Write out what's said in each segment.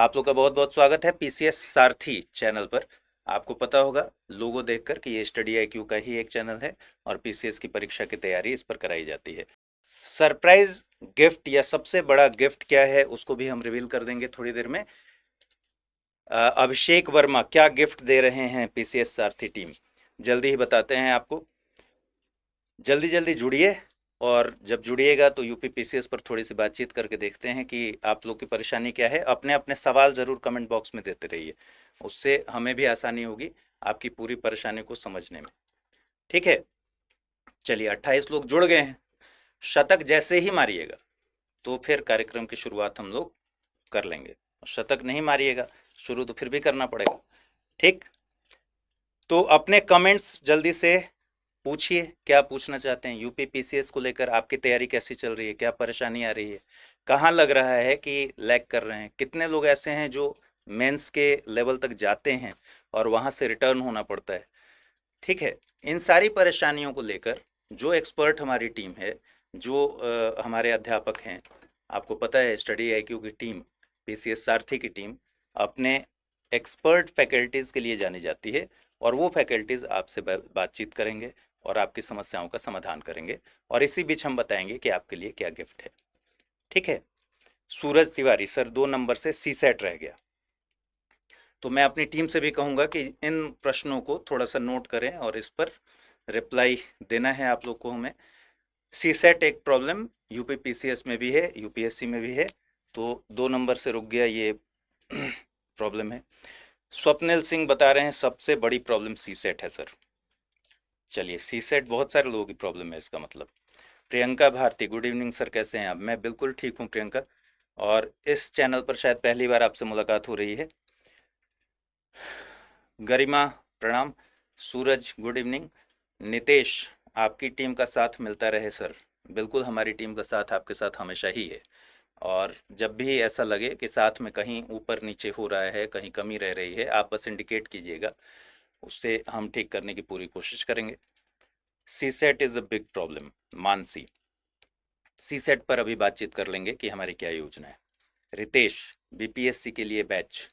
आप लोग का बहुत बहुत स्वागत है पीसीएस सारथी चैनल पर। आपको पता होगा लोगो देखकर कि ये स्टडी आईक्यू का ही एक चैनल है और पीसीएस की परीक्षा की तैयारी इस पर कराई जाती है। सरप्राइज गिफ्ट या सबसे बड़ा गिफ्ट क्या है उसको भी हम रिवील कर देंगे थोड़ी देर में। अभिषेक वर्मा क्या गिफ्ट दे रहे हैं पीसीएस सारथी टीम, जल्दी ही बताते हैं आपको। जल्दी जल्दी जुड़िए और जब जुड़िएगा तो यूपी पीसीएस पर थोड़ी सी बातचीत करके देखते हैं कि आप लोग की परेशानी क्या है। अपने अपने सवाल जरूर कमेंट बॉक्स में देते रहिए, उससे हमें भी आसानी होगी आपकी पूरी परेशानी को समझने में। ठीक है, चलिए 28 लोग जुड़ गए हैं। शतक जैसे ही मारिएगा तो फिर कार्यक्रम की शुरुआत हम लोग कर लेंगे। शतक नहीं मारिएगा शुरू तो फिर भी करना पड़ेगा। ठीक, तो अपने कमेंट्स जल्दी से पूछिए, क्या पूछना चाहते हैं। यूपी पीसीएस को लेकर आपकी तैयारी कैसी चल रही है, क्या परेशानी आ रही है, कहाँ लग रहा है कि लैग कर रहे हैं। कितने लोग ऐसे हैं जो मेंस के लेवल तक जाते हैं और वहां से रिटर्न होना पड़ता है। ठीक है, इन सारी परेशानियों को लेकर जो एक्सपर्ट हमारी टीम है, जो हमारे अध्यापक हैं, आपको पता है स्टडी आईक्यू की टीम, पीसीएस सारथी की टीम अपने एक्सपर्ट फैकल्टीज के लिए जानी जाती है और वो फैकल्टीज आपसे बातचीत करेंगे और आपकी समस्याओं का समाधान करेंगे और इसी बीच हम बताएंगे कि आपके लिए क्या गिफ्ट है। ठीक है, सूरज तिवारी सर 2 नंबर से सी सेट रह गया, तो मैं अपनी टीम से भी कहूंगा कि इन प्रश्नों को थोड़ा सा नोट करें और इस पर रिप्लाई देना है आप लोग को हमें। सी सेट एक प्रॉब्लम यूपी पीसीएस में भी है, यूपीएससी में भी है, तो 2 नंबर से रुक गया, ये प्रॉब्लम है। स्वप्निल सिंह बता रहे हैं सबसे बड़ी प्रॉब्लम सी सेट है सर। चलिए, सी सेट बहुत सारे लोगों की प्रॉब्लम है इसका मतलब। Priyanka Bharti good evening sir, कैसे हैं आप। मैं बिल्कुल ठीक हूँ प्रियंका, और इस चैनल पर शायद पहली बार आपसे मुलाकात हो रही है। गरिमा प्रणाम। सूरज गुड इवनिंग। नितेश आपकी टीम का साथ मिलता रहे सर। बिल्कुल, हमारी टीम का साथ आपके साथ हमेशा ही है, और जब भी ऐसा लगे कि साथ में कहीं ऊपर नीचे हो रहा है, कहीं कमी रह रही है, आप बस इंडिकेट कीजिएगा, उससे हम ठीक करने की पूरी कोशिश करेंगे। C set is a big problem. Mansi, C set पर अभी बातचीत कर लेंगे कि हमारी क्या योजना है। रितेश, बीपीएससी के लिए बैच।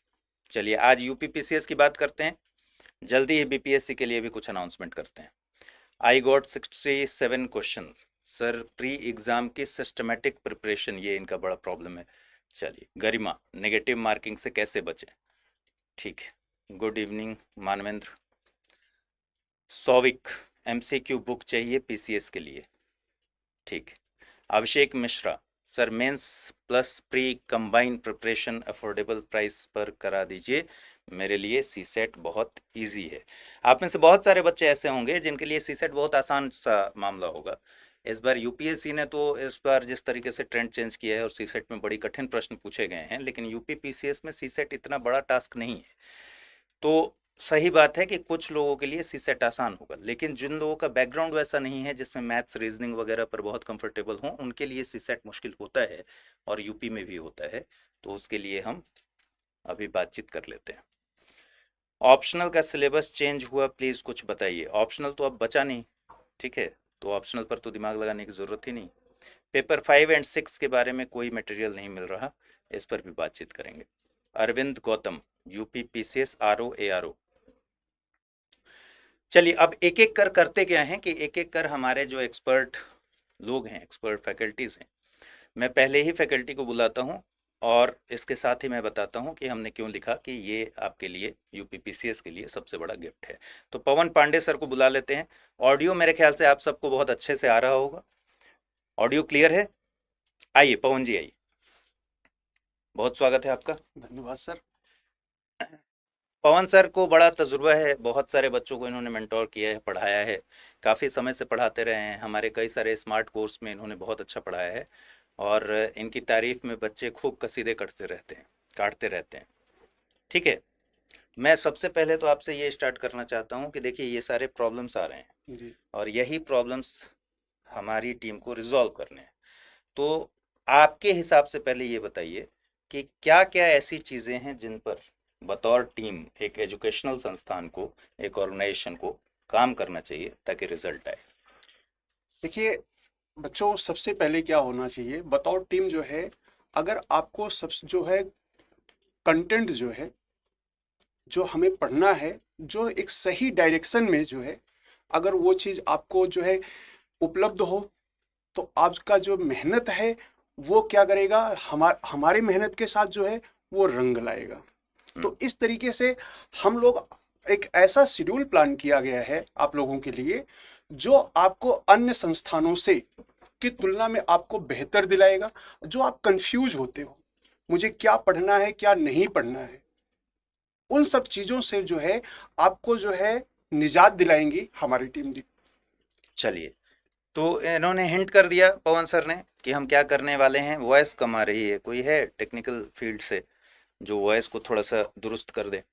चलिए, आज यूपी पीसीएस की बात करते हैं, जल्दी ही बीपीएससी के लिए भी कुछ अनाउंसमेंट करते हैं। I got 67 question sir, pre exam की सिस्टमेटिक प्रिपरेशन, ये इनका बड़ा प्रॉब्लम है। चलिए, गरिमा नेगेटिव मार्किंग से कैसे बचें। ठीक है, good evening Manvendra. Souvik, MCQ book चाहिए पीसीएस के लिए। ठीक है। Abhishek Mishra, sir mains plus pre combine preparation affordable price पर करा दीजिए, मेरे लिए सी सेट बहुत इजी है। आप में से बहुत सारे बच्चे ऐसे होंगे जिनके लिए सी सेट बहुत आसान सा मामला होगा। इस बार यूपीएससी ने तो इस बार जिस तरीके से ट्रेंड चेंज किया है और सी सेट में बड़ी कठिन प्रश्न पूछे गए हैं, लेकिन यूपी पीसीएस में सी सेट इतना बड़ा टास्क नहीं है। तो सही बात है कि कुछ लोगों के लिए सी सेट आसान होगा, लेकिन जिन लोगों का बैकग्राउंड वैसा नहीं है, जिसमें मैथ्स रीजनिंग वगैरह पर बहुत कंफर्टेबल हो, उनके लिए सी सेट मुश्किल होता है, और यूपी में भी होता है। तो उसके लिए हम अभी बातचीत कर लेते हैं। ऑप्शनल का सिलेबस चेंज हुआ, प्लीज कुछ बताइए। ऑप्शनल तो अब बचा नहीं, ठीक है, तो ऑप्शनल पर तो दिमाग लगाने की जरूरत ही नहीं। पेपर 5 और 6 के बारे में कोई मटेरियल नहीं मिल रहा, इस पर भी बातचीत करेंगे। Arvind Gautam, UP PCS RO ARO. चलिए, अब एक एक कर करते क्या है कि एक एक कर हमारे जो एक्सपर्ट लोग हैं, एक्सपर्ट फैकल्टीज हैं, मैं पहले ही फैकल्टी को बुलाता हूं और इसके साथ ही मैं बताता हूं कि हमने क्यों लिखा कि ये आपके लिए यूपी पीसीएस के लिए सबसे बड़ा गिफ्ट है। तो पवन पांडे सर को बुला लेते हैं। ऑडियो मेरे ख्याल से आप सबको बहुत अच्छे से आ रहा होगा, ऑडियो क्लियर है। आइए पवन जी, आइए, बहुत स्वागत है आपका। धन्यवाद सर। पवन सर को बड़ा तजुर्बा है, बहुत सारे बच्चों को इन्होंने मेंटोर किया है, पढ़ाया है, काफ़ी समय से पढ़ाते रहे हैं। हमारे कई सारे स्मार्ट कोर्स में इन्होंने बहुत अच्छा पढ़ाया है, और इनकी तारीफ में बच्चे खूब कसीदे काटते रहते हैं। ठीक है, मैं सबसे पहले तो आपसे ये स्टार्ट करना चाहता हूँ कि देखिए, ये सारे प्रॉब्लम्स आ रहे हैं जी। और यही प्रॉब्लम्स हमारी टीम को रिजॉल्व करने हैं। तो आपके हिसाब से पहले ये बताइए कि क्या क्या ऐसी चीज़ें हैं जिन पर बतौर टीम, एक एजुकेशनल संस्थान को, एक ऑर्गेनाइजेशन को काम करना चाहिए ताकि रिजल्ट आए। देखिए बच्चों, सबसे पहले क्या होना चाहिए बतौर टीम जो है, अगर आपको सब जो है कंटेंट जो है, जो हमें पढ़ना है, जो एक सही डायरेक्शन में जो है, अगर वो चीज़ आपको जो है उपलब्ध हो, तो आपका जो मेहनत है वो क्या करेगा, हमारी मेहनत के साथ जो है वो रंग लाएगा। तो इस तरीके से हम लोग एक ऐसा शेड्यूल प्लान किया गया है आप लोगों के लिए, जो आपको अन्य संस्थानों से की तुलना में आपको बेहतर दिलाएगा। जो आप कंफ्यूज होते हो, मुझे क्या पढ़ना है क्या नहीं पढ़ना है, उन सब चीजों से जो है आपको जो है निजात दिलाएंगी हमारी टीम। चलिए, तो इन्होंने हिंट कर दिया पवन सर ने कि हम क्या करने वाले हैं। वॉइस कम आ रही है, कोई है टेक्निकल फील्ड से जो वॉइस को थोड़ा सा दुरुस्त कर दे।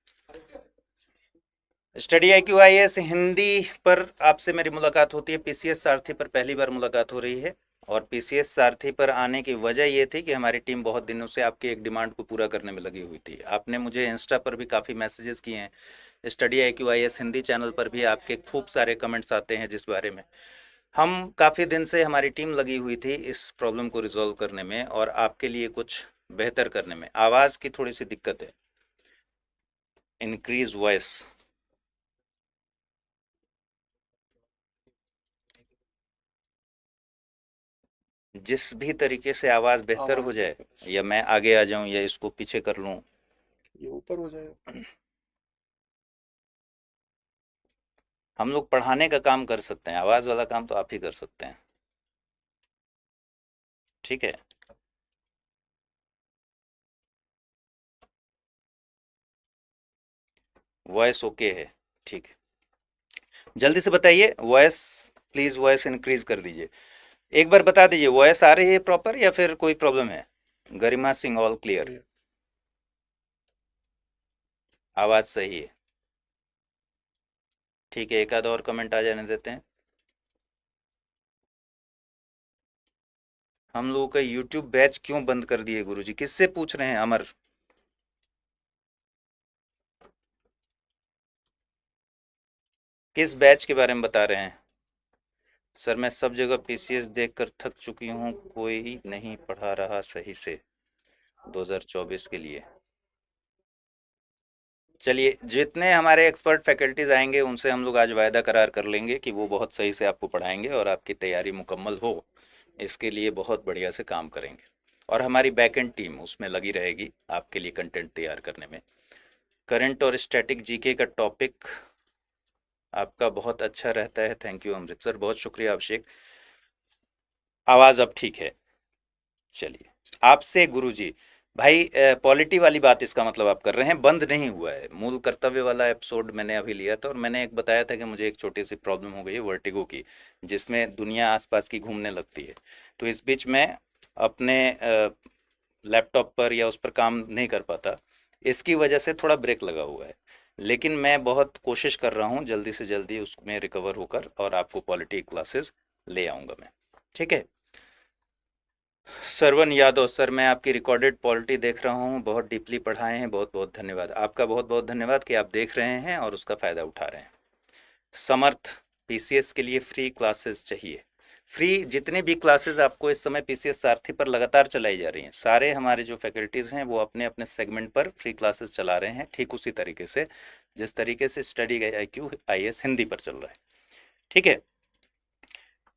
स्टडी IQ IAS हिंदी पर आपसे मेरी मुलाकात होती है। PCS सारथी पर पहली बार मुलाकात हो रही है, और PCS सारथी पर आने की वजह ये थी कि हमारी टीम बहुत दिनों से आपकी एक डिमांड को पूरा करने में लगी हुई थी। आपने मुझे इंस्टा पर भी काफ़ी मैसेजेस किए हैं, study IQ IAS Hindi channel पर भी आपके खूब सारे कमेंट्स आते हैं, जिस बारे में हम काफ़ी दिन से हमारी टीम लगी हुई थी इस प्रॉब्लम को रिजॉल्व करने में और आपके लिए कुछ बेहतर करने में। आवाज़ की थोड़ी सी दिक्कत है, इंक्रीज वॉइस। जिस भी तरीके से आवाज़ बेहतर हो जाए, या मैं आगे आ जाऊं या इसको पीछे कर लूं, ये ऊपर हो जाएगा। हम लोग पढ़ाने का काम कर सकते हैं, आवाज़ वाला काम तो आप ही कर सकते हैं। ठीक है, वॉइस ओके है, ठीक है। जल्दी से बताइए, वॉइस प्लीज़, वॉइस इंक्रीज कर दीजिए। एक बार बता दीजिए, वॉइस आ रही है प्रॉपर या फिर कोई प्रॉब्लम है? गरिमा सिंह, ऑल क्लियर, आवाज़ सही है। ठीक है, एक आधा और कमेंट आ जाने देते हैं। हम लोगों का यूट्यूब बैच क्यों बंद कर दिए गुरुजी? किससे पूछ रहे हैं? अमर, किस बैच के बारे में बता रहे हैं? सर मैं सब जगह PCS देखकर थक चुकी हूँ, कोई नहीं पढ़ा रहा सही से 2024 के लिए। चलिए, जितने हमारे एक्सपर्ट फैकल्टीज आएंगे उनसे हम लोग आज वायदा करार कर लेंगे कि वो बहुत सही से आपको पढ़ाएंगे और आपकी तैयारी मुकम्मल हो, इसके लिए बहुत बढ़िया से काम करेंगे। और हमारी बैकएंड टीम उसमें लगी रहेगी आपके लिए कंटेंट तैयार करने में। करंट और स्टैटिक GK का टॉपिक आपका बहुत अच्छा रहता है, थैंक यू अमृत सर, बहुत शुक्रिया अभिषेक। आवाज़ अब ठीक है। चलिए, आपसे गुरुजी, भाई पॉलिटी वाली बात इसका मतलब आप कर रहे हैं, बंद नहीं हुआ है। मूल कर्तव्य वाला एपिसोड मैंने अभी लिया था और मैंने एक बताया था कि मुझे एक छोटी सी प्रॉब्लम हो गई है वर्टिगो की, जिसमें दुनिया आसपास की घूमने लगती है। तो इस बीच मैं अपने लैपटॉप पर या उस पर काम नहीं कर पाता, इसकी वजह से थोड़ा ब्रेक लगा हुआ है। लेकिन मैं बहुत कोशिश कर रहा हूँ जल्दी से जल्दी उसमें रिकवर होकर और आपको पॉलिटी क्लासेस ले आऊँगा मैं। ठीक है, सरवन यादव सर, मैं आपकी रिकॉर्डेड पॉलिटी देख रहा हूँ, बहुत डीपली पढ़ाए हैं, बहुत बहुत धन्यवाद आपका, बहुत बहुत धन्यवाद कि आप देख रहे हैं और उसका फ़ायदा उठा रहे हैं। समर्थ, PCS के लिए फ्री क्लासेस चाहिए। फ्री जितनी भी क्लासेस आपको इस समय PCS सारथी पर लगातार चलाई जा रही हैं, सारे हमारे जो फैकल्टीज़ हैं वो अपने अपने सेगमेंट पर फ्री क्लासेस चला रहे हैं, ठीक उसी तरीके से जिस तरीके से स्टडी IQ IAS हिंदी पर चल रहा है। ठीक है,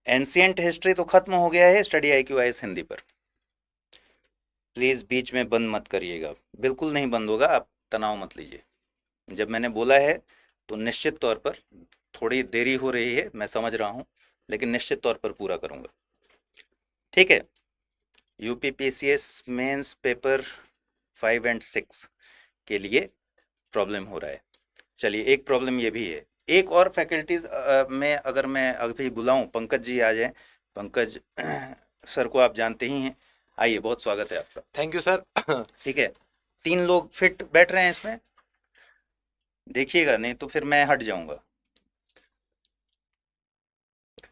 एंशियंट हिस्ट्री तो खत्म हो गया है स्टडी IQ IAS हिंदी पर। प्लीज़ बीच में बंद मत करिएगा, बिल्कुल नहीं बंद होगा, आप तनाव मत लीजिए। जब मैंने बोला है तो निश्चित तौर पर, थोड़ी देरी हो रही है मैं समझ रहा हूँ, लेकिन निश्चित तौर पर पूरा करूँगा। ठीक है, UP PCS मेंस पेपर 5 और 6 के लिए प्रॉब्लम हो रहा है। चलिए, एक प्रॉब्लम ये भी है। एक और फैकल्टीज में अगर मैं अभी बुलाऊं, पंकज जी आ जाएं। पंकज सर को आप जानते ही हैं, आइए, बहुत स्वागत है आपका। Thank you sir. ठीक है, 3 लोग फिट बैठ रहे हैं इसमें, देखिएगा, नहीं तो फिर मैं हट जाऊंगा।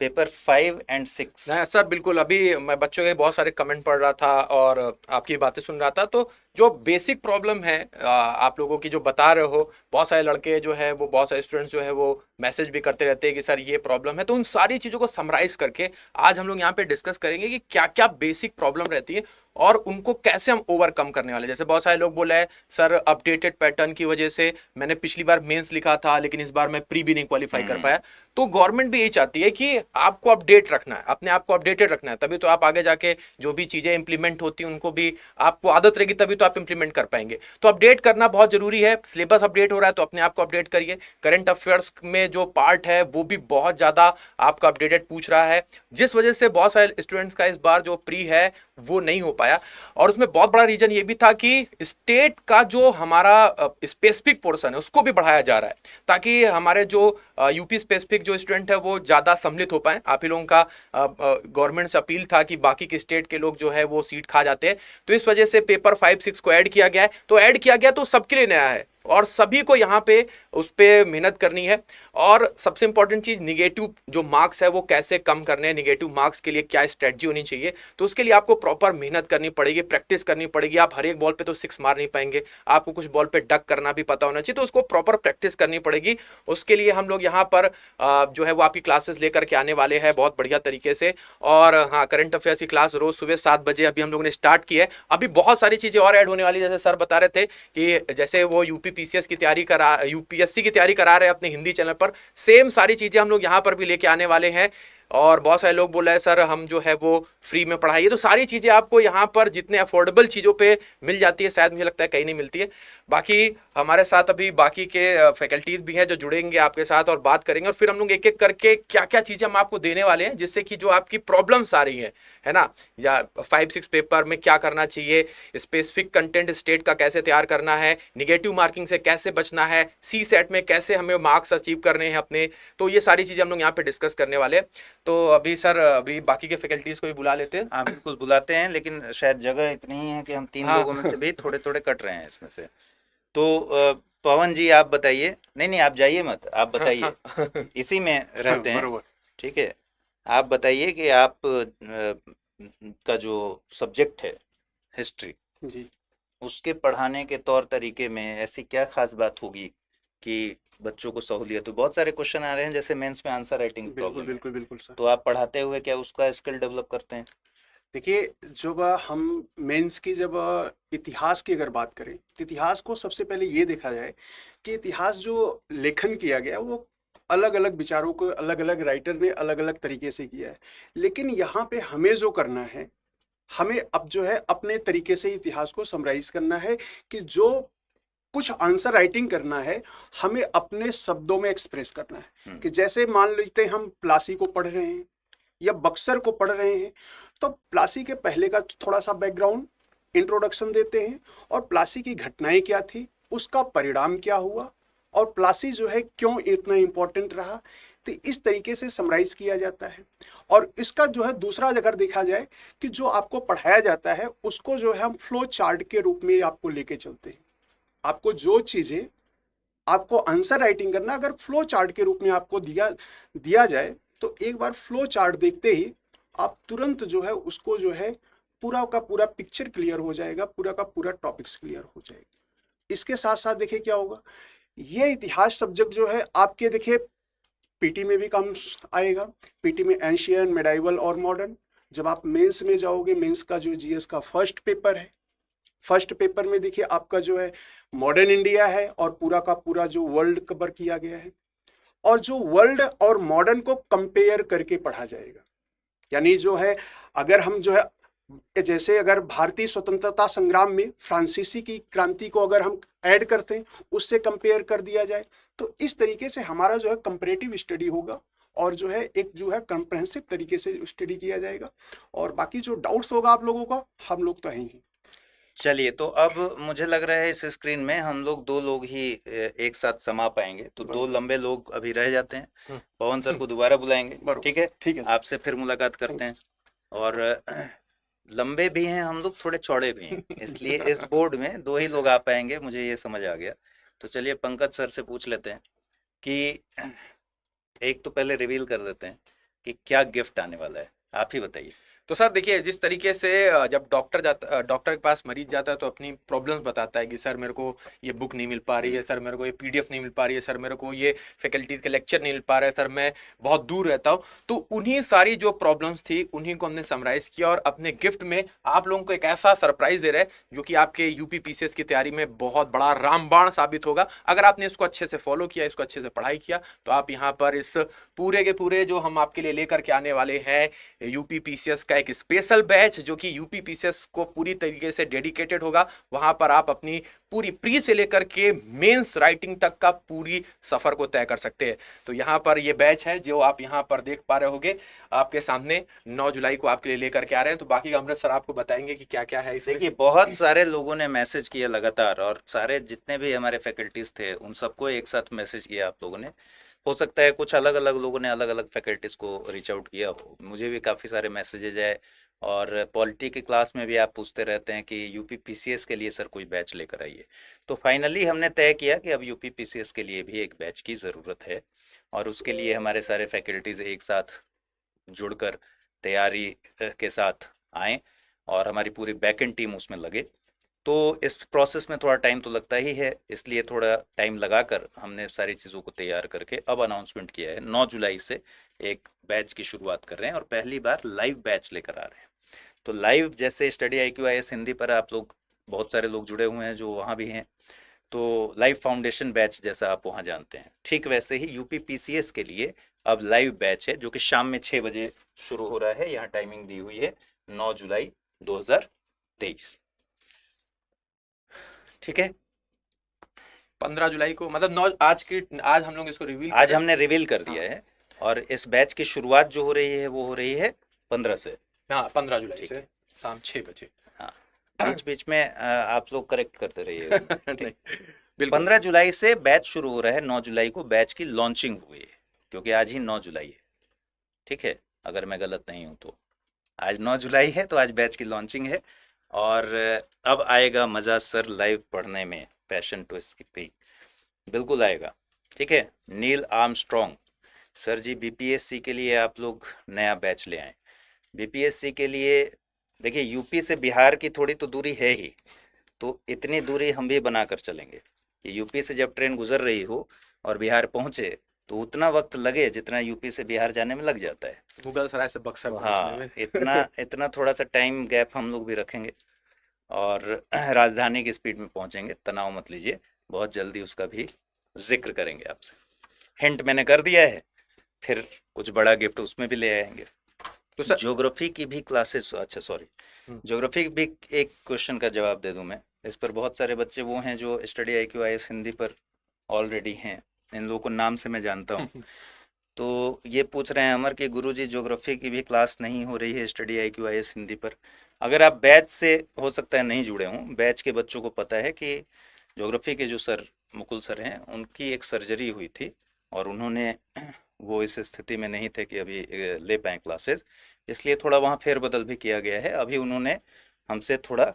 पेपर 5 और 6। नहीं सर, बिल्कुल। अभी मैं बच्चों के बहुत सारे कमेंट पढ़ रहा था और आपकी बातें सुन रहा था, तो जो बेसिक प्रॉब्लम है आप लोगों की जो बता रहे हो, बहुत सारे लड़के जो है वो, बहुत सारे स्टूडेंट्स जो है वो मैसेज भी करते रहते हैं कि सर ये प्रॉब्लम है। तो उन सारी चीज़ों को समराइज करके आज हम लोग यहाँ पे डिस्कस करेंगे कि क्या क्या बेसिक प्रॉब्लम रहती है और उनको कैसे हम ओवरकम करने वाले। जैसे बहुत सारे लोग बोले हैं सर अपडेटेड पैटर्न की वजह से मैंने पिछली बार मेंस लिखा था लेकिन इस बार मैं प्री भी नहीं क्वालिफाई कर पाया। तो गवर्नमेंट भी यही चाहती है कि आपको अपडेट रखना है, अपने आप को अपडेटेड रखना है, तभी तो आप आगे जाके जो भी चीजें इंप्लीमेंट होती हैं उनको भी आपको आदत रहेगी, तभी तो आप इंप्लीमेंट कर पाएंगे। तो अपडेट करना बहुत जरूरी है। सिलेबस अपडेट हो रहा है तो अपने आप को अपडेट करिए। करंट अफेयर्स में जो पार्ट है वो भी बहुत ज्यादा आपका अपडेटेड पूछ रहा है, जिस वजह से बहुत सारे स्टूडेंट्स का इस बार जो प्री है वो नहीं हो पाया। और उसमें बहुत बड़ा रीजन ये भी था कि स्टेट का जो हमारा स्पेसिफिक पोर्शन है उसको भी बढ़ाया जा रहा है, ताकि हमारे जो यूपी स्पेसिफिक जो स्टूडेंट है वो ज्यादा सम्मिलित हो पाए। आप ही लोगों का गवर्नमेंट से अपील था कि बाकी के स्टेट के लोग जो है वो सीट खा जाते हैं, तो इस वजह से पेपर 5-6 को ऐड किया गया है। तो ऐड किया गया तो सबके लिए नया है और सभी को यहाँ पे उस पर मेहनत करनी है। और सबसे इंपॉर्टेंट चीज निगेटिव जो मार्क्स है वो कैसे कम करने हैं, निगेटिव मार्क्स के लिए क्या स्ट्रेटजी होनी चाहिए, तो उसके लिए आपको प्रॉपर मेहनत करनी पड़ेगी, प्रैक्टिस करनी पड़ेगी। आप हर एक बॉल पे तो 6 मार नहीं पाएंगे, आपको कुछ बॉल पे डक करना भी पता होना चाहिए, तो उसको प्रॉपर प्रैक्टिस करनी पड़ेगी। उसके लिए हम लोग यहाँ पर जो है वो आपकी क्लासेस लेकर के आने वाले हैं बहुत बढ़िया तरीके से। और हाँ, करंट अफेयर्स की क्लास रोज सुबह 7 बजे अभी हम लोगों ने स्टार्ट की है। अभी बहुत सारी चीजें और ऐड होने वाली, जैसे सर बता रहे थे कि जैसे वो यूपीपीसीएस की तैयारी करा, यूपीएससी की तैयारी करा रहे हैं अपने हिंदी चैनल पर, सेम सारी चीजें हम लोग यहाँ पर भी लेके आने वाले हैं। और बहुत सारे लोग बोल रहे हैं सर हम जो है वो फ्री में पढ़ाइए, तो सारी चीजें आपको यहाँ पर जितने अफोर्डेबल चीजों पे मिल जाती है, शायद मुझे लगता है कहीं नहीं मिलती है। बाकी हमारे साथ अभी बाकी के फैकल्टीज भी हैं जो जुड़ेंगे आपके साथ और बात करेंगे, और फिर हम लोग एक एक करके क्या क्या चीजें हम आपको देने वाले हैं, जिससे कि जो आपकी प्रॉब्लम्स आ रही है ना, या 5-6 पेपर में क्या करना चाहिए, स्पेसिफिक कंटेंट स्टेट का कैसे तैयार करना है, निगेटिव मार्किंग से कैसे बचना है, सी सेट में कैसे हमें मार्क्स अचीव करने हैं अपने, तो ये सारी चीजें हम लोग यहाँ पे डिस्कस करने वाले हैं। तो अभी सर अभी बाकी के फैकल्टीज को भी बुला लेते हैं। हाँ बिल्कुल बुलाते हैं, लेकिन शायद जगह इतनी ही है कि हम 3 हाँ। लोगों में से भी थोड़े थोड़े कट रहे हैं इसमें से। तो पवन जी आप बताइए, नहीं आप जाइए मत, आप बताइए, इसी में रहते हैं, बरोबर। ठीक है। आप बताइए कि आप का जो सब्जेक्ट है हिस्ट्री, जी उसके पढ़ाने के तौर तरीके में ऐसी क्या खास बात होगी कि बच्चों को सहूलियत हो। बहुत सारे क्वेश्चन आ रहे हैं, जैसे मेंस में आंसर राइटिंग बिल्कुल प्रॉब्लम है, बिल्कुल बिल्कुल सर। तो आप पढ़ाते हुए क्या उसका स्किल डेवलप करते हैं? देखिए, जब हम मेंस की जब इतिहास की अगर बात करें तो इतिहास को सबसे पहले ये देखा जाए कि इतिहास जो लेखन किया गया वो अलग अलग विचारों को अलग अलग राइटर ने अलग अलग तरीके से किया है। लेकिन यहाँ पे हमें जो करना है, हमें अब जो है अपने तरीके से इतिहास को समराइज करना है कि जो कुछ आंसर राइटिंग करना है हमें अपने शब्दों में एक्सप्रेस करना है। कि जैसे मान लेते हैं हम प्लासी को पढ़ रहे हैं या बक्सर को पढ़ रहे हैं, तो प्लासी के पहले का थोड़ा सा बैकग्राउंड इंट्रोडक्शन देते हैं और प्लासी की घटनाएं क्या थी, उसका परिणाम क्या हुआ, और प्लासी जो है क्यों इतना इम्पोर्टेंट रहा। तो इस तरीके से समराइज किया जाता है। और इसका जो है दूसरा अगर देखा जाए कि जो आपको पढ़ाया जाता है उसको जो है हम फ्लो चार्ट के रूप में आपको लेके चलते हैं। आपको जो चीजें आपको आंसर राइटिंग करना अगर फ्लो चार्ट के रूप में आपको दिया जाए, तो एक बार फ्लो चार्ट देखते ही आप तुरंत जो है उसको जो है पूरा का पूरा पिक्चर क्लियर हो जाएगा, पूरा का पूरा टॉपिक्स क्लियर हो जाएगा। इसके साथ साथ देखिए क्या होगा, ये इतिहास सब्जेक्ट जो है आपके देखिए पीटी में भी काम आएगा। पीटी में एंशियंट, मेडाइवल और मॉडर्न। जब आप मेंस में जाओगे, मेंस का जो जीएस का फर्स्ट पेपर है, फर्स्ट पेपर में देखिए आपका जो है मॉडर्न इंडिया है और पूरा का पूरा जो वर्ल्ड कवर किया गया है, और जो वर्ल्ड और मॉडर्न को कंपेयर करके पढ़ा जाएगा। यानी जो है अगर हम जो है जैसे अगर भारतीय स्वतंत्रता संग्राम में फ्रांसीसी की क्रांति को अगर हम ऐड करते हैं, उससे कंपेयर कर दिया जाए, तो इस तरीके से हमारा जो है कंपैरेटिव स्टडी होगा और जो है एक जो है कंप्रहेंसिव तरीके से स्टडी किया जाएगा। और बाकी जो डाउट्स होगा आप लोगों का, हम लोग तो हैं ही। चलिए, तो अब मुझे लग रहा है इस स्क्रीन में हम लोग 2 लोग ही एक साथ समा पाएंगे, तो 2 लंबे लोग अभी रह जाते हैं। पवन सर को दोबारा बुलाएंगे, ठीक है, ठीक है, आपसे फिर मुलाकात करते हैं। और लंबे भी हैं हम लोग, थोड़े चौड़े भी हैं, इसलिए इस बोर्ड में 2 ही लोग आ पाएंगे, मुझे ये समझ आ गया। तो चलिए पंकज सर से पूछ लेते हैं कि एक तो पहले रिवील कर देते हैं कि क्या गिफ्ट आने वाला है, आप ही बताइए। तो सर देखिए, जिस तरीके से जब डॉक्टर के पास मरीज जाता है तो अपनी प्रॉब्लम्स बताता है कि सर मेरे को ये बुक नहीं मिल पा रही है, सर मेरे को ये पीडीएफ नहीं मिल पा रही है, सर मेरे को ये फैकल्टीज के लेक्चर नहीं मिल पा रहे हैं, सर मैं बहुत दूर रहता हूँ। तो उन्हीं सारी जो प्रॉब्लम्स थी उन्हीं को हमने समराइज किया और अपने गिफ्ट में आप लोगों को एक ऐसा सरप्राइज दे रहे हैं जो कि आपके यूपी पीसीएस की तैयारी में बहुत बड़ा रामबाण साबित होगा। अगर आपने इसको अच्छे से फॉलो किया, इसको अच्छे से पढ़ाई किया, तो आप यहाँ पर इस पूरे के पूरे जो हम आपके लिए लेकर के आने वाले हैं यूपी पीसीएस का एक स्पेशल बैच जो कि यूपी पीसीएस को पूरी तरीके से डेडिकेटेड होगा, वहां पर आप अपनी पूरी प्री से लेकर के मेंस राइटिंग तक का पूरी सफर को तय कर सकते हैं। तो यहाँ पर ये बैच है जो आप यहाँ पर देख पा रहे होंगे आपके सामने, 9 जुलाई को आपके लिए लेकर के आ रहे हैं। तो बाकी अमृत सर आपको बताएंगे कि क्या क्या है इसमें। देखिए, बहुत सारे लोगों ने मैसेज किया लगातार, और सारे जितने भी हमारे फैकल्टीज थे उन सबको एक साथ मैसेज किया आप लोगों ने। हो सकता है कुछ अलग अलग लोगों ने अलग अलग फैकल्टीज को रीच आउट किया हो, मुझे भी काफ़ी सारे मैसेजेज आए। और पॉलिटी की क्लास में भी आप पूछते रहते हैं कि यूपी पीसीएस के लिए सर कोई बैच लेकर आइए। तो फाइनली हमने तय किया कि अब यूपी पीसीएस के लिए भी एक बैच की ज़रूरत है, और उसके लिए हमारे सारे फैकल्टीज एक साथ जुड़कर तैयारी के साथ आए, और हमारी पूरी बैकएंड टीम उसमें लगे। तो इस प्रोसेस में थोड़ा टाइम तो लगता ही है, इसलिए थोड़ा टाइम लगाकर हमने सारी चीज़ों को तैयार करके अब अनाउंसमेंट किया है। 9 जुलाई से एक बैच की शुरुआत कर रहे हैं और पहली बार लाइव बैच लेकर आ रहे हैं। तो लाइव जैसे स्टडी IQIS हिंदी पर आप लोग बहुत सारे लोग जुड़े हुए हैं जो वहाँ भी हैं, तो लाइव फाउंडेशन बैच जैसा आप वहाँ जानते हैं, ठीक वैसे ही यूपी पीसीएस के लिए अब लाइव बैच है जो कि शाम में 6 बजे शुरू हो रहा है। यहाँ टाइमिंग दी हुई है 9 जुलाई 2023। ठीक है, 15 जुलाई को, मतलब 9 आज हम लोग इसको रिवील आज हमने रिवील कर दिया है, और इस बैच की शुरुआत जो हो रही है वो हो रही है 15 से। हाँ 15 जुलाई ठीक से शाम 6 बजे। हाँ, बीच बीच में आप लोग करेक्ट करते रहिए। नहीं, बिल्कुल 15 जुलाई से बैच शुरू हो रहा है, 9 जुलाई को बैच की लॉन्चिंग हुई है, क्योंकि आज ही 9 जुलाई है। ठीक है, अगर मैं गलत नहीं हूँ तो आज 9 जुलाई है, तो आज बैच की लॉन्चिंग है। और अब आएगा मज़ा सर लाइव पढ़ने में, पैशन टू स्पीक, बिल्कुल आएगा। ठीक है, नील आर्मस्ट्रॉन्ग सर जी बीपीएससी के लिए आप लोग नया बैच ले आए। बीपीएससी के लिए देखिए, यूपी से बिहार की थोड़ी तो दूरी है ही, तो इतनी दूरी हम भी बनाकर चलेंगे कि यूपी से जब ट्रेन गुजर रही हो और बिहार पहुंचे तो उतना वक्त लगे जितना यूपी से बिहार जाने में लग जाता है। मुगल सराय से बक्सर तो पहुंचने हाँ, में। इतना थोड़ा सा टाइम गैप हम लोग भी रखेंगे, और राजधानी की स्पीड में पहुंचेंगे। तनाव मत लीजिए, बहुत जल्दी उसका भी जिक्र करेंगे आपसे। हिंट मैंने कर दिया है, फिर कुछ बड़ा गिफ्ट उसमें भी ले आएंगे। तो सर ज्योग्राफी की भी क्लासेस, अच्छा सॉरी, ज्योग्राफी भी एक क्वेश्चन का जवाब दे दूं मैं। इस पर बहुत सारे बच्चे वो हैं जो स्टडी IQIS हिंदी पर ऑलरेडी हैं, इन लोगों को नाम से मैं जानता हूँ। तो ये पूछ रहे हैं अमर कि गुरुजी ज्योग्राफी की भी क्लास नहीं हो रही है स्टडी IQIS हिंदी पर। अगर आप बैच से हो सकता है नहीं जुड़े हों, बैच के बच्चों को पता है कि ज्योग्राफी के जो सर मुकुल सर हैं उनकी एक सर्जरी हुई थी, और उन्होंने वो इस स्थिति में नहीं थे कि अभी ले पाएँ क्लासेस, इसलिए थोड़ा वहाँ फेरबदल भी किया गया है। अभी उन्होंने हमसे थोड़ा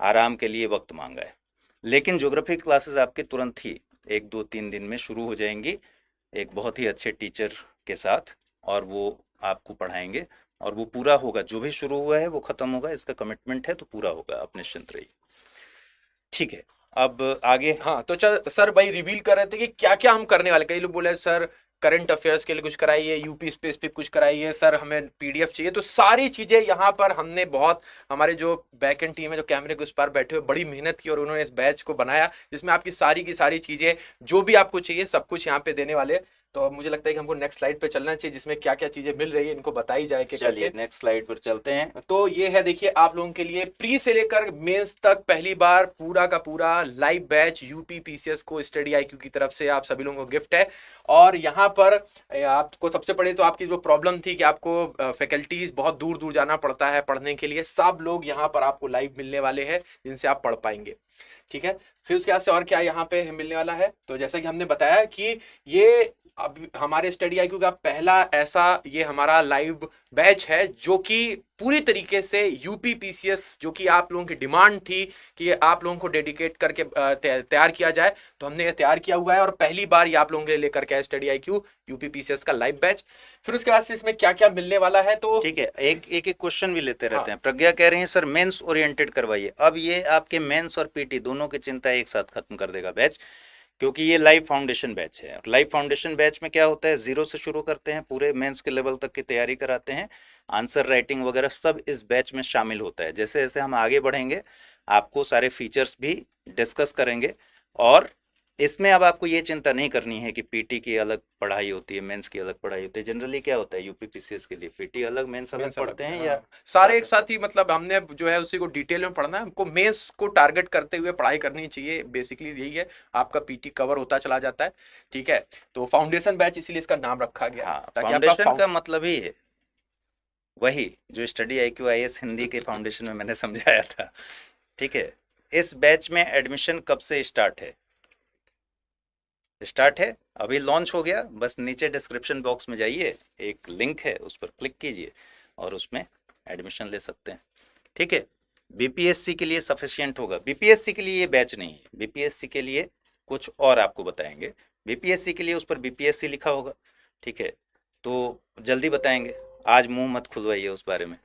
आराम के लिए वक्त मांगा है, लेकिन ज्योग्राफी क्लासेस आपके तुरंत ही 1-2-3 दिन में शुरू हो जाएंगी, एक बहुत ही अच्छे टीचर के साथ, और वो आपको पढ़ाएंगे, और वो पूरा होगा। जो भी शुरू हुआ है वो खत्म होगा, इसका कमिटमेंट है, तो पूरा होगा, आप निश्चिंत रहिए। ठीक है, अब आगे। हाँ, तो चल सर भाई रिवील कर रहे थे कि क्या क्या हम करने वाले। कई लोग बोले सर करंट अफेयर्स के लिए कुछ कराइए, यूपी स्पेसिफिक कुछ कराइए, सर हमें पीडीएफ चाहिए। तो सारी चीजें यहाँ पर हमने बहुत, हमारे जो बैकएंड टीम है जो कैमरे के उस पार बैठे हुए, बड़ी मेहनत की और उन्होंने इस बैच को बनाया, जिसमें आपकी सारी की सारी चीजें जो भी आपको चाहिए सब कुछ यहाँ पे देने वाले। तो मुझे लगता है कि हमको नेक्स्ट स्लाइड पे चलना चाहिए, जिसमें क्या क्या चीजें मिल रही है इनको बताई जाए कि चलिए नेक्स्ट स्लाइड पर चलते हैं। तो ये है, देखिए आप लोगों के लिए प्री से लेकर मेंस तक पहली बार पूरा का पूरा लाइव बैच यूपी पीसीएस को स्टडी IQ की तरफ से आप सभी लोगों को गिफ्ट है। और यहाँ पर आपको सबसे पहले तो आपकी जो प्रॉब्लम थी कि आपको फैकल्टीज बहुत दूर दूर जाना पड़ता है पढ़ने के लिए, सब लोग यहाँ पर आपको लाइव मिलने वाले हैं जिनसे आप पढ़ पाएंगे। ठीक है, फिर उसके बाद से और क्या यहाँ पे मिलने वाला है, तो जैसा कि हमने बताया कि ये अब हमारे स्टडी आईक्यू का पहला ऐसा ये हमारा लाइव बैच है जो कि पूरी तरीके से यूपी पीसीएस, जो कि आप लोगों की डिमांड थी कि आप लोगों को डेडिकेट करके तैयार किया जाए, तो हमने ये तैयार किया हुआ है और पहली बार ये आप लोगों के लिए लेकर के आए स्टडी आईक्यू यूपी पीसीएस का लाइव बैच। फिर उसके बाद से इसमें क्या क्या मिलने वाला है, तो ठीक है, एक क्वेश्चन भी लेते रहते हाँ। हैं। प्रज्ञा कह रही है सर मेंस ओरिएंटेड करवाइए। अब ये आपके मेंस और पीटी दोनों की चिंता एक साथ खत्म कर देगा बैच, क्योंकि ये लाइव फाउंडेशन बैच है। लाइव फाउंडेशन बैच में क्या होता है, जीरो से शुरू करते हैं, पूरे मेंस के लेवल तक की तैयारी कराते हैं, आंसर राइटिंग वगैरह सब इस बैच में शामिल होता है। जैसे जैसे हम आगे बढ़ेंगे आपको सारे फीचर्स भी डिस्कस करेंगे। और इसमें अब आपको ये चिंता नहीं करनी है कि पीटी की अलग पढ़ाई होती है, मेंस की अलग पढ़ाई होती है। जनरली क्या होता है यूपी पीसीएस के लिए पीटी अलग मेंस अलग मेंस अलग, पढ़ते हैं, हाँ। या सारे एक साथ ही, मतलब हमने जो है उसी को डिटेल में पढ़ना है, हमको मेंस को टारगेट करते हुए पढ़ाई करनी चाहिए, बेसिकली यही है। आपका पीटी कवर होता चला जाता है, ठीक है। तो फाउंडेशन बैच इसीलिए इसका नाम रखा गया, हाँ, ताकि आपका फाउंडेशन का मतलब ही है वही जो स्टडी आईक्यू आईएएस हिंदी के फाउंडेशन में मैंने समझाया था। ठीक है, इस बैच में एडमिशन कब से स्टार्ट है? स्टार्ट है, अभी लॉन्च हो गया। बस नीचे डिस्क्रिप्शन बॉक्स में जाइए, एक लिंक है, उस पर क्लिक कीजिए और उसमें एडमिशन ले सकते हैं। ठीक है, बीपीएससी के लिए सफिशिएंट होगा। बीपीएससी के लिए ये बैच नहीं है, बीपीएससी के लिए कुछ और आपको बताएंगे। बीपीएससी के लिए उस पर बीपीएससी लिखा होगा, ठीक है, तो जल्दी बताएंगे, आज मुंह मत खुलवाइए उस बारे में।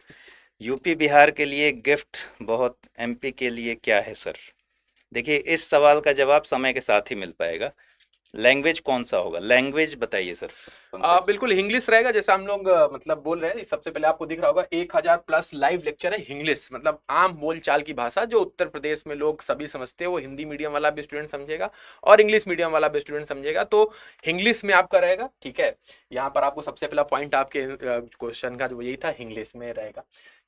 यूपी बिहार के लिए गिफ्ट बहुत, एमपी के लिए क्या है सर? देखिए, इस सवाल का जवाब समय के साथ ही मिल पाएगा। लैंग्वेज कौन सा होगा, लैंग्वेज बताइए सर। बिल्कुल इंग्लिश रहेगा, जैसे हम लोग मतलब बोल रहे हैं। सबसे पहले आपको दिख रहा होगा 1000+ लाइव लेक्चर है इंग्लिश, मतलब आम बोलचाल की भाषा जो उत्तर प्रदेश में लोग सभी समझते हैं। वो हिंदी मीडियम वाला भी स्टूडेंट समझेगा और इंग्लिश मीडियम वाला भी स्टूडेंट समझेगा, तो इंग्लिश में आपका रहेगा, ठीक है। यहाँ पर आपको सबसे पहला पॉइंट आपके क्वेश्चन का जो यही था, इंग्लिश में रहेगा,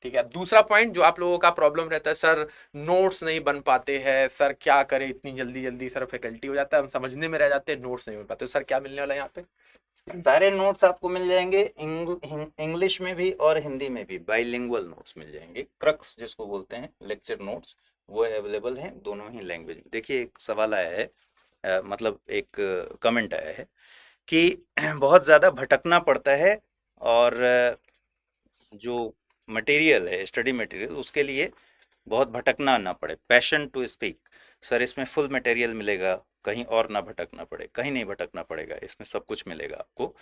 ठीक है। दूसरा पॉइंट जो आप लोगों का प्रॉब्लम रहता है, सर नोट्स नहीं बन पाते हैं, सर क्या करें, इतनी जल्दी जल्दी सर फैकल्टी हो जाता है, हम समझने में रह जाते हैं, नोट्स नहीं बन पाते, तो सर क्या मिलने वाला है यहाँ पे? सारे नोट्स आपको मिल जाएंगे, इंग्लिश में भी और हिंदी में भी बाइलिंगुअल नोट्स मिल जाएंगे। क्रक्स जिसको बोलते हैं, लेक्चर नोट्स, वो अवेलेबल हैं दोनों ही लैंग्वेज में। देखिए, एक सवाल आया है, मतलब एक कमेंट आया है कि बहुत ज़्यादा भटकना पड़ता है और जो मटेरियल है, स्टडी मटेरियल, उसके लिए बहुत भटकना ना पड़े, पैशन टू स्पीक। सर इसमें फुल मटेरियल मिलेगा, कहीं और ना भटकना पड़े, कहीं नहीं भटकना पड़ेगा, इसमें सब कुछ मिलेगा आपको।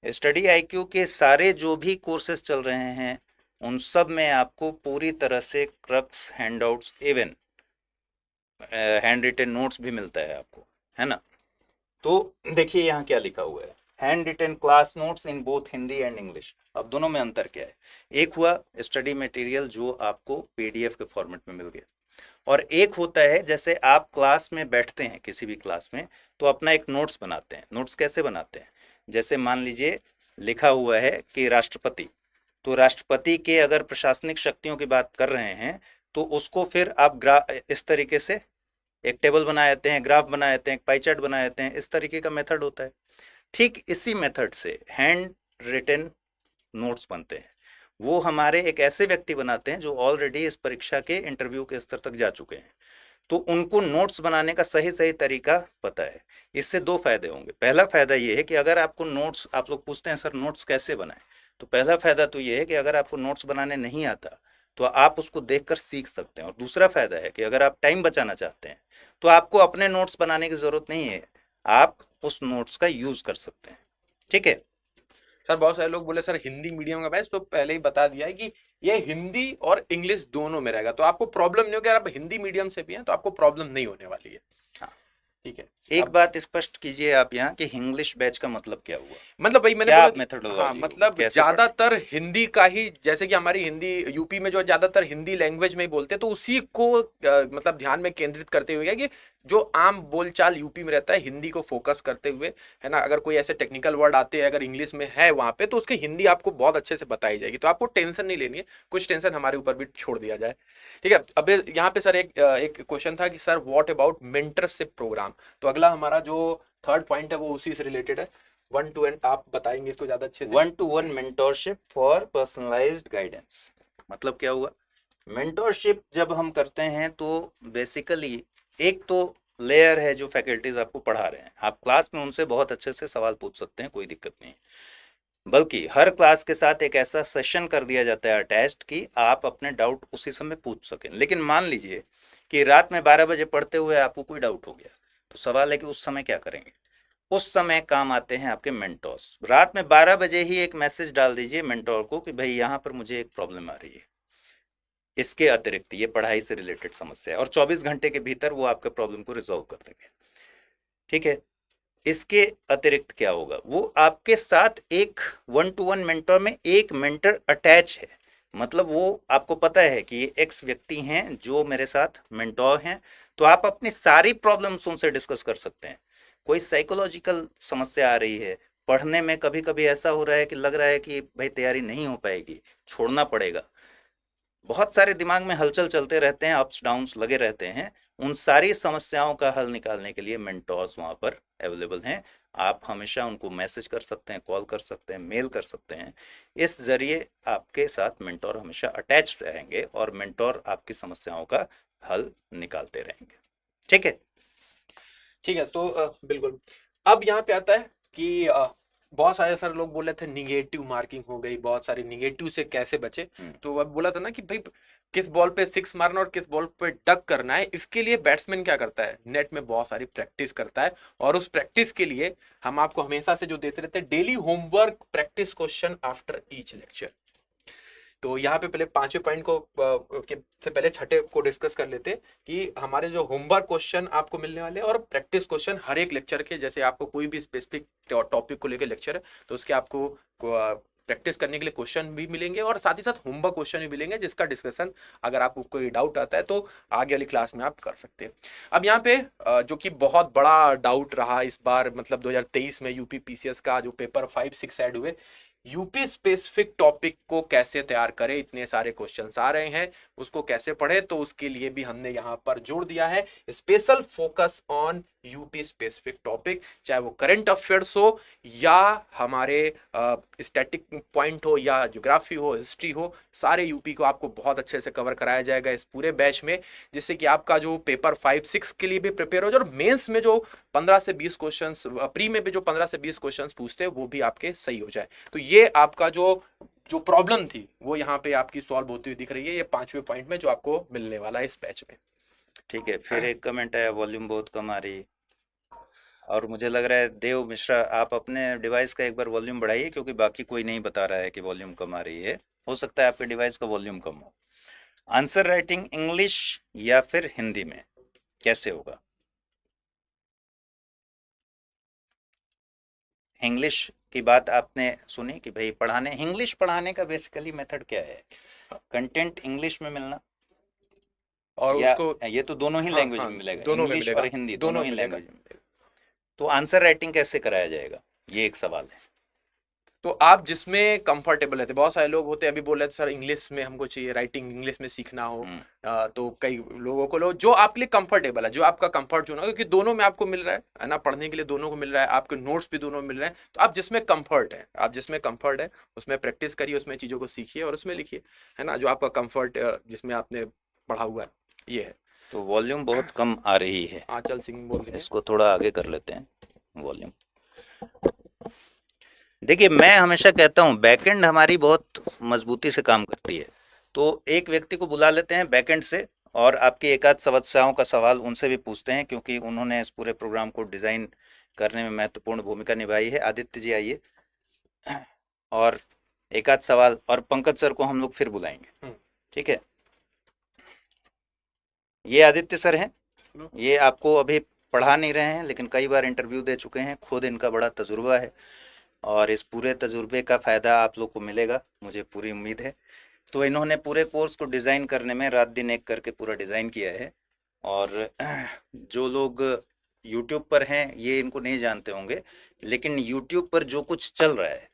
स्टडी आईक्यू के सारे जो भी कोर्सेज चल रहे हैं उन सब में आपको पूरी तरह से crux, handouts, even handwritten notes भी मिलता है आपको, है ना। तो देखिए यहाँ क्या लिखा हुआ है, handwritten class notes in both Hindi and English. अब दोनों में अंतर क्या है? एक हुआ स्टडी मटेरियल जो आपको पीडीएफ के फॉर्मेट में मिल गया, और एक होता है जैसे आप क्लास में बैठते हैं किसी भी क्लास में तो अपना एक नोट्स बनाते हैं। नोट्स कैसे बनाते हैं? जैसे मान लीजिए लिखा हुआ है कि राष्ट्रपति, तो राष्ट्रपति के अगर प्रशासनिक शक्तियों की बात कर रहे हैं तो उसको फिर आप इस तरीके से एक टेबल बना देते हैं, ग्राफ बना देते हैं, एक पाई चार्ट बना देते हैं, इस तरीके का मेथड होता है। ठीक इसी मेथड से हैंड रिटन नोट्स बनते हैं। वो हमारे एक ऐसे व्यक्ति बनाते हैं जो ऑलरेडी इस परीक्षा के इंटरव्यू के स्तर तक जा चुके हैं, तो उनको नोट्स बनाने का सही सही तरीका पता है। इससे दो फायदे होंगे। पहला फायदा ये है कि अगर आपको नोट्स, आप लोग पूछते हैं सर नोट्स कैसे बनाएं, तो पहला फायदा तो ये है कि अगर आपको नोट्स बनाने नहीं आता तो आप उसको देखकर सीख सकते हैं। और दूसरा फायदा है कि अगर आप टाइम बचाना चाहते हैं तो आपको अपने नोट्स बनाने की जरूरत नहीं है, आप उस नोट्स का यूज कर सकते हैं। ठीक है सर बहुत सारे लोग बोले सर हिंदी मीडियम का बैच, तो पहले ही बता दिया है कि ये हिंदी और इंग्लिश दोनों में रहेगा, तो आपको प्रॉब्लम नहीं होगी। अगर आप हिंदी मीडियम से भी हैं तो आपको प्रॉब्लम नहीं होने वाली है। हाँ। ठीक है, एक बात स्पष्ट कीजिए आप यहाँ कि इंग्लिश बैच का मतलब क्या हुआ? मतलब भाई मैंने क्या बोला कि मेथोडोलॉजी हाँ, होगी, मतलब कैसे ज्यादातर हिंदी का ही, जैसे कि हमारी हिंदी यूपी में जो ज्यादातर हिंदी लैंग्वेज में ही बोलते हैं, तो उसी को मतलब ध्यान में केंद्रित करते हुए कि जो आम बोलचाल यूपी में रहता है, हिंदी को फोकस करते हुए, है ना। अगर कोई ऐसे टेक्निकल वर्ड आते हैं अगर इंग्लिश में है वहां पे, तो उसकी हिंदी आपको बहुत अच्छे से बताई जाएगी, तो आपको टेंशन नहीं लेनी है, कुछ टेंशन हमारे ऊपर भी छोड़ दिया जाए। ठीक है, अब यहाँ पे सर एक क्वेश्चन था कि sir what about mentorship programme, तो अगला हमारा जो थर्ड पॉइंट है वो उसी से रिलेटेड है। 1 to N आप बताएंगे इसको ज्यादा अच्छे से। 1-to-1 mentorship for personalised guidance मतलब क्या हुआ? मेंटोरशिप जब हम करते हैं तो बेसिकली एक तो लेयर है जो फैकल्टीज आपको पढ़ा रहे हैं, आप क्लास में उनसे बहुत अच्छे से सवाल पूछ सकते हैं, कोई दिक्कत नहीं। बल्कि हर क्लास के साथ एक ऐसा सेशन कर दिया जाता है अटैच्ड कि आप अपने डाउट उसी समय पूछ सकें। लेकिन मान लीजिए कि रात में 12 बजे पढ़ते हुए आपको कोई डाउट हो गया, तो सवाल है कि उस समय क्या करेंगे। उस समय काम आते हैं आपके मेंटोर्स। रात में 12 बजे ही एक मैसेज डाल दीजिए मेंटोर को कि भाई यहाँ पर मुझे एक प्रॉब्लम आ रही है, इसके अतिरिक्त ये पढ़ाई से रिलेटेड समस्या है, और 24 घंटे के भीतर वो आपके प्रॉब्लम को रिजॉल्व कर देंगे। ठीक है। इसके अतिरिक्त क्या होगा, वो आपके साथ एक 1-to-1 मेंटर में एक मेंटर अटैच है। मतलब वो आपको पता है कि ये एक्स व्यक्ति हैं जो मेरे साथ मेंटोर हैं, तो आप अपनी सारी प्रॉब्लम्स उनसे डिस्कस कर सकते हैं। कोई साइकोलॉजिकल समस्या आ रही है, पढ़ने में कभी कभी ऐसा हो रहा है कि लग रहा है कि भाई तैयारी नहीं हो पाएगी, छोड़ना पड़ेगा, बहुत सारे दिमाग में हलचल चलते रहते हैं, अप्स डाउन्स लगे रहते हैं, उन सारी समस्याओं का हल निकालने के लिए मेंटोर्स वहां पर अवेलेबल हैं। आप हमेशा उनको मैसेज कर सकते हैं, कॉल कर सकते हैं, मेल कर सकते हैं। इस जरिए आपके साथ मेंटोर हमेशा अटैच रहेंगे और मेंटोर आपकी समस्याओं का हल निकालते रहेंगे। ठीक है। ठीक है। तो बिल्कुल अब यहाँ पे आता है कि बहुत सारे सर लोग बोल रहे थे निगेटिव मार्किंग हो गई, बहुत सारे निगेटिव से कैसे बचे। तो अब बोला था ना कि भाई किस बॉल पे 6 मारना और किस बॉल पे डक करना है, इसके लिए बैट्समैन क्या करता है, नेट में बहुत सारी प्रैक्टिस करता है। और उस प्रैक्टिस के लिए हम आपको हमेशा से जो देते रहते हैं daily homework practice question after each lecture. तो यहाँ पे पहले 5वें पॉइंट को से पहले छठे को डिस्कस कर लेते हैं कि हमारे जो होमवर्क क्वेश्चन आपको मिलने वाले हैं और प्रैक्टिस क्वेश्चन हर एक लेक्चर के, जैसे आपको कोई भी स्पेसिफिक टॉपिक को लेकर लेक्चर है तो उसके आपको प्रैक्टिस करने के लिए क्वेश्चन भी मिलेंगे और साथ ही साथ होमवर्क क्वेश्चन भी मिलेंगे, जिसका डिस्कशन अगर आपको कोई डाउट आता है तो आगे वाली क्लास में आप कर सकते हैं। अब यहाँ पे जो कि बहुत बड़ा डाउट रहा इस बार, मतलब 2023 में यूपी पीसीएस का जो पेपर 5-6 ऐड हुए, यूपी स्पेसिफिक टॉपिक को कैसे तैयार करें, इतने सारे क्वेश्चंस आ रहे हैं, उसको कैसे पढ़े, तो उसके लिए भी हमने यहाँ पर जोड़ दिया है special focus on UP specific topic, चाहे वो करंट अफेयर्स हो या हमारे स्टैटिक पॉइंट हो या ज्योग्राफी हो, हिस्ट्री हो, सारे यूपी को आपको बहुत अच्छे से कवर कराया जाएगा इस पूरे बैच में, जिससे कि आपका जो पेपर 5-6 के लिए भी प्रिपेयर हो जाए और मेंस में जो 15 से 20 क्वेश्चंस, प्री में भी जो 15 से 20 क्वेश्चंस पूछते हैं वो भी आपके सही हो जाए। तो ये आपका जो प्रॉब्लम थी वो यहाँ पे आपकी सॉल्व होती हुई दिख रही है, ये 5वें पॉइंट में जो आपको मिलने वाला है इस बैच में। ठीक है। फिर एक कमेंट आया, वॉल्यूम बहुत कम आ रही, और मुझे लग रहा है देव मिश्रा आप अपने डिवाइस का एक बार वॉल्यूम बढ़ाइए, क्योंकि बाकी कोई नहीं बता रहा है कि वॉल्यूम कम आ रही है। हो सकता है आपके डिवाइस का वॉल्यूम कम हो। आंसर राइटिंग इंग्लिश या फिर हिंदी में कैसे होगा? इंग्लिश की बात आपने सुनी कि भाई पढ़ाने, इंग्लिश पढ़ाने का बेसिकली मेथड क्या है, कंटेंट इंग्लिश में मिलना, और या उसको ये तो दोनों ही लैंग्वेज में मिलेगा, दोनों में इंग्लिश मिलेगा, और हिंदी दोनों दोनों ही में मिलेगा। लैंग्वेज में मिलेगा। तो आंसर राइटिंग कैसे कराया जाएगा, ये एक सवाल है। तो आप जिसमें कंफर्टेबल रहते, बहुत सारे लोग होते हैं अभी बोल रहे थे सर इंग्लिश में हमको चाहिए, राइटिंग इंग्लिश में सीखना हो, तो कई लोगों को जो आपके लिए कंफर्टेबल है, जो आपका कंफर्ट जोन है, क्योंकि दोनों में आपको मिल रहा है ना, पढ़ने के लिए दोनों को मिल रहा है, आपके नोट्स भी दोनों में मिल रहे हैं, तो आप जिसमें कंफर्ट है, आप जिसमें कंफर्ट है उसमें प्रैक्टिस करिए, उसमें चीजों को सीखिए और उसमें लिखिए, है ना, जो आपका कंफर्ट जिसमें आपने पढ़ा हुआ है, ये है। तो वॉल्यूम बहुत कम आ रही है, आंचल सिंह बोल रहे हैं। इसको थोड़ा आगे कर लेते हैं वॉल्यूम। देखिए, मैं हमेशा कहता हूँ बैकएंड हमारी बहुत मजबूती से काम करती है, तो एक व्यक्ति को बुला लेते हैं बैकएंड से और आपकी एक आध समस्याओं का सवाल उनसे भी पूछते हैं, क्योंकि उन्होंने इस पूरे प्रोग्राम को डिज़ाइन करने में महत्वपूर्ण भूमिका निभाई है। आदित्य जी आइए, और एक आध सवाल, और पंकज सर को हम लोग फिर बुलाएंगे। ठीक है, ये आदित्य सर हैं, ये आपको अभी पढ़ा नहीं रहे हैं लेकिन कई बार इंटरव्यू दे चुके हैं, खुद इनका बड़ा तजुर्बा है और इस पूरे तजुर्बे का फ़ायदा आप लोग को मिलेगा, मुझे पूरी उम्मीद है। तो इन्होंने पूरे कोर्स को डिज़ाइन करने में रात दिन एक करके पूरा डिज़ाइन किया है, और जो लोग यूट्यूब पर हैं ये इनको नहीं जानते होंगे, लेकिन यूट्यूब पर जो कुछ चल रहा है,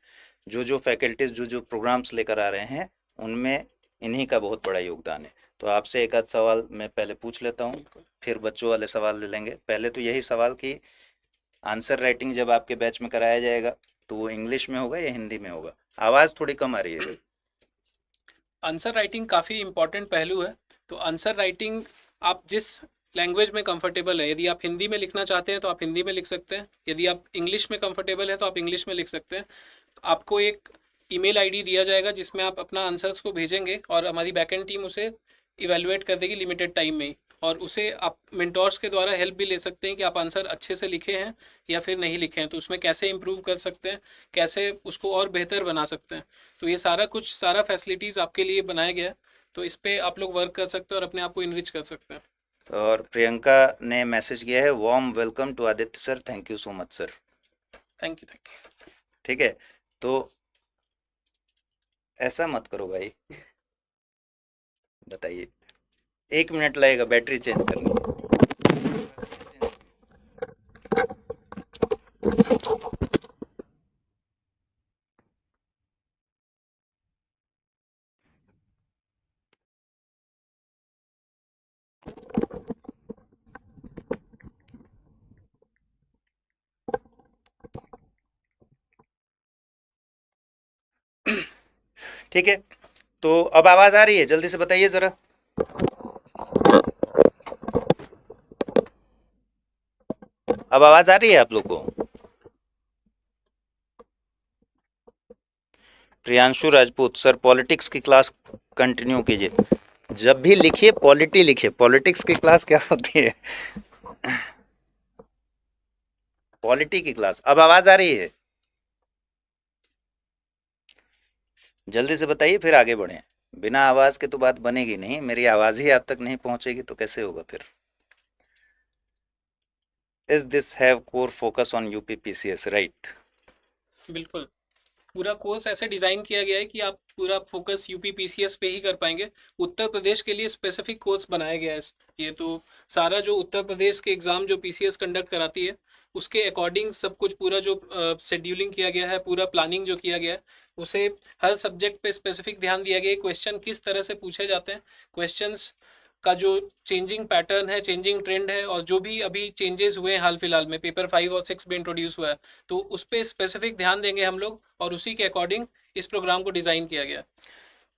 जो जो फैकल्टीज़ जो जो प्रोग्राम्स लेकर आ रहे हैं, उनमें इन्हीं का बहुत बड़ा योगदान है। तो आपसे एक आध सवाल मैं पहले पूछ लेता हूँ, फिर बच्चों वाले सवाल ले लेंगे। पहले तो यही सवाल कि आंसर राइटिंग जब आपके बैच में कराया जाएगा तो वो इंग्लिश में होगा या हिंदी में होगा? आवाज़ थोड़ी कम आ रही है। आंसर राइटिंग काफ़ी इम्पॉर्टेंट पहलू है। तो आंसर राइटिंग आप जिस लैंग्वेज में कंफर्टेबल है। यदि आप हिंदी में लिखना चाहते हैं तो आप हिंदी में लिख सकते हैं, यदि आप इंग्लिश में कंफर्टेबल है तो आप इंग्लिश में लिख सकते हैं। तो आपको एक ईमेल आईडी दिया जाएगा जिसमें आप अपना आंसर्स को भेजेंगे और हमारी बैकएंड टीम उसे इवेलुएट कर देगी लिमिटेड टाइम में ही, और उसे आप मेंटोर्स के द्वारा हेल्प भी ले सकते हैं कि आप आंसर अच्छे से लिखे हैं या फिर नहीं लिखे हैं, तो उसमें कैसे इम्प्रूव कर सकते हैं, कैसे उसको और बेहतर बना सकते हैं। तो ये सारा फैसिलिटीज़ आपके लिए बनाया गया है, तो इस पे आप लोग वर्क कर सकते हैं और अपने आप को इनरिच कर सकते हैं। और प्रियंका ने मैसेज किया है, warm welcome to Aditya sir, thank you so much sir. Thank you. ठीक है, तो ऐसा मत करो भाई, बताइए 1 मिनट लगेगा बैटरी चेंज करने में। ठीक है, तो अब आवाज आ रही है, जल्दी से बताइए जरा। अब आवाज आ रही है आप लोग को? प्रियांशु राजपूत सर, पॉलिटिक्स की क्लास कंटिन्यू कीजिए। जब भी लिखिए पॉलिटी लिखिए, पॉलिटिक्स की क्लास क्या होती है? पॉलिटी की क्लास। अब आवाज आ रही है? जल्दी से बताइए फिर आगे बढ़े। बिना आवाज के तो बात बनेगी नहीं, मेरी आवाज ही आप तक नहीं पहुंचेगी तो कैसे होगा फिर। Is this have core focus on UPPCS, right? बिल्कुल, पूरा कोर्स ऐसे डिज़ाइन किया गया है कि आप पूरा फोकस यूपी पीसीएस पे ही कर पाएंगे। उत्तर प्रदेश के लिए स्पेसिफिक कोर्स बनाया गया है। ये तो सारा जो उत्तर प्रदेश के एग्ज़ाम जो पीसीएस कंडक्ट कराती है उसके अकॉर्डिंग सब कुछ, पूरा जो शेड्यूलिंग किया गया है, पूरा प्लानिंग जो किया गया है, उसे हर सब्जेक्ट पे स्पेसिफिक ध्यान दिया गया है। क्वेश्चन किस तरह से पूछे जाते हैं, क्वेश्चंस का जो चेंजिंग पैटर्न है, चेंजिंग ट्रेंड है, और जो भी अभी चेंजेस हुए हैं हाल फिलहाल में, पेपर 5 और 6 में इंट्रोड्यूस हुआ है, तो उस पर स्पेसिफिक ध्यान देंगे हम लोग और उसी के अकॉर्डिंग इस प्रोग्राम को डिज़ाइन किया गया।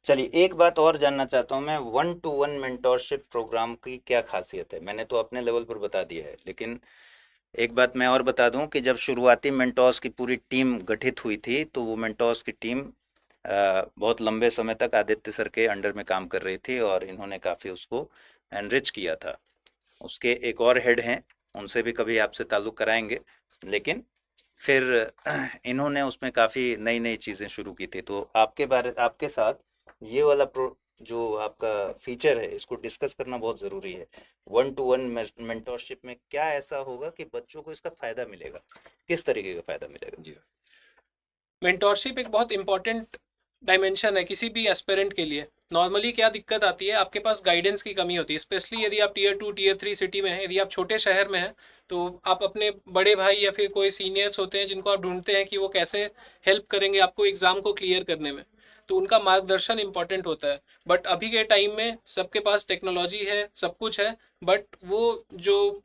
चलिए, एक बात और जानना चाहता हूँ मैं, 1-to-1 मेंटोरशिप प्रोग्राम की क्या खासियत है? मैंने तो अपने लेवल पर बता दिया है, लेकिन एक बात मैं और बता दूं कि जब शुरुआती मेंटोर्स की पूरी टीम गठित हुई थी तो वो मेंटोर्स की टीम बहुत लंबे समय तक आदित्य सर के अंडर में काम कर रही थी और इन्होंने काफ़ी उसको एनरिच किया था। उसके एक और हेड हैं, उनसे भी कभी आपसे ताल्लुक़ कराएंगे, लेकिन फिर इन्होंने उसमें काफ़ी नई नई चीज़ें शुरू की थी। तो आपके साथ ये वाला जो आपका फीचर है इसको डिस्कस करना बहुत ज़रूरी है। 1-to-1 मेंटोरशिप में क्या ऐसा होगा कि बच्चों को इसका फ़ायदा मिलेगा? किस तरीके का फ़ायदा मिलेगा? जी मेंटोरशिप एक बहुत इंपॉर्टेंट डायमेंशन है किसी भी एस्पिरेंट के लिए। नॉर्मली क्या दिक्कत आती है, आपके पास गाइडेंस की कमी होती है, स्पेशली यदि आप टीयर 2 टीयर 3 सिटी में हैं, यदि आप छोटे शहर में हैं, तो आप अपने बड़े भाई या फिर कोई सीनियर्स होते हैं जिनको आप ढूंढते हैं कि वो कैसे हेल्प करेंगे आपको एग्ज़ाम को क्लियर करने में, तो उनका मार्गदर्शन इंपॉर्टेंट होता है। बट अभी के टाइम में सबके पास टेक्नोलॉजी है, सब कुछ है, बट वो जो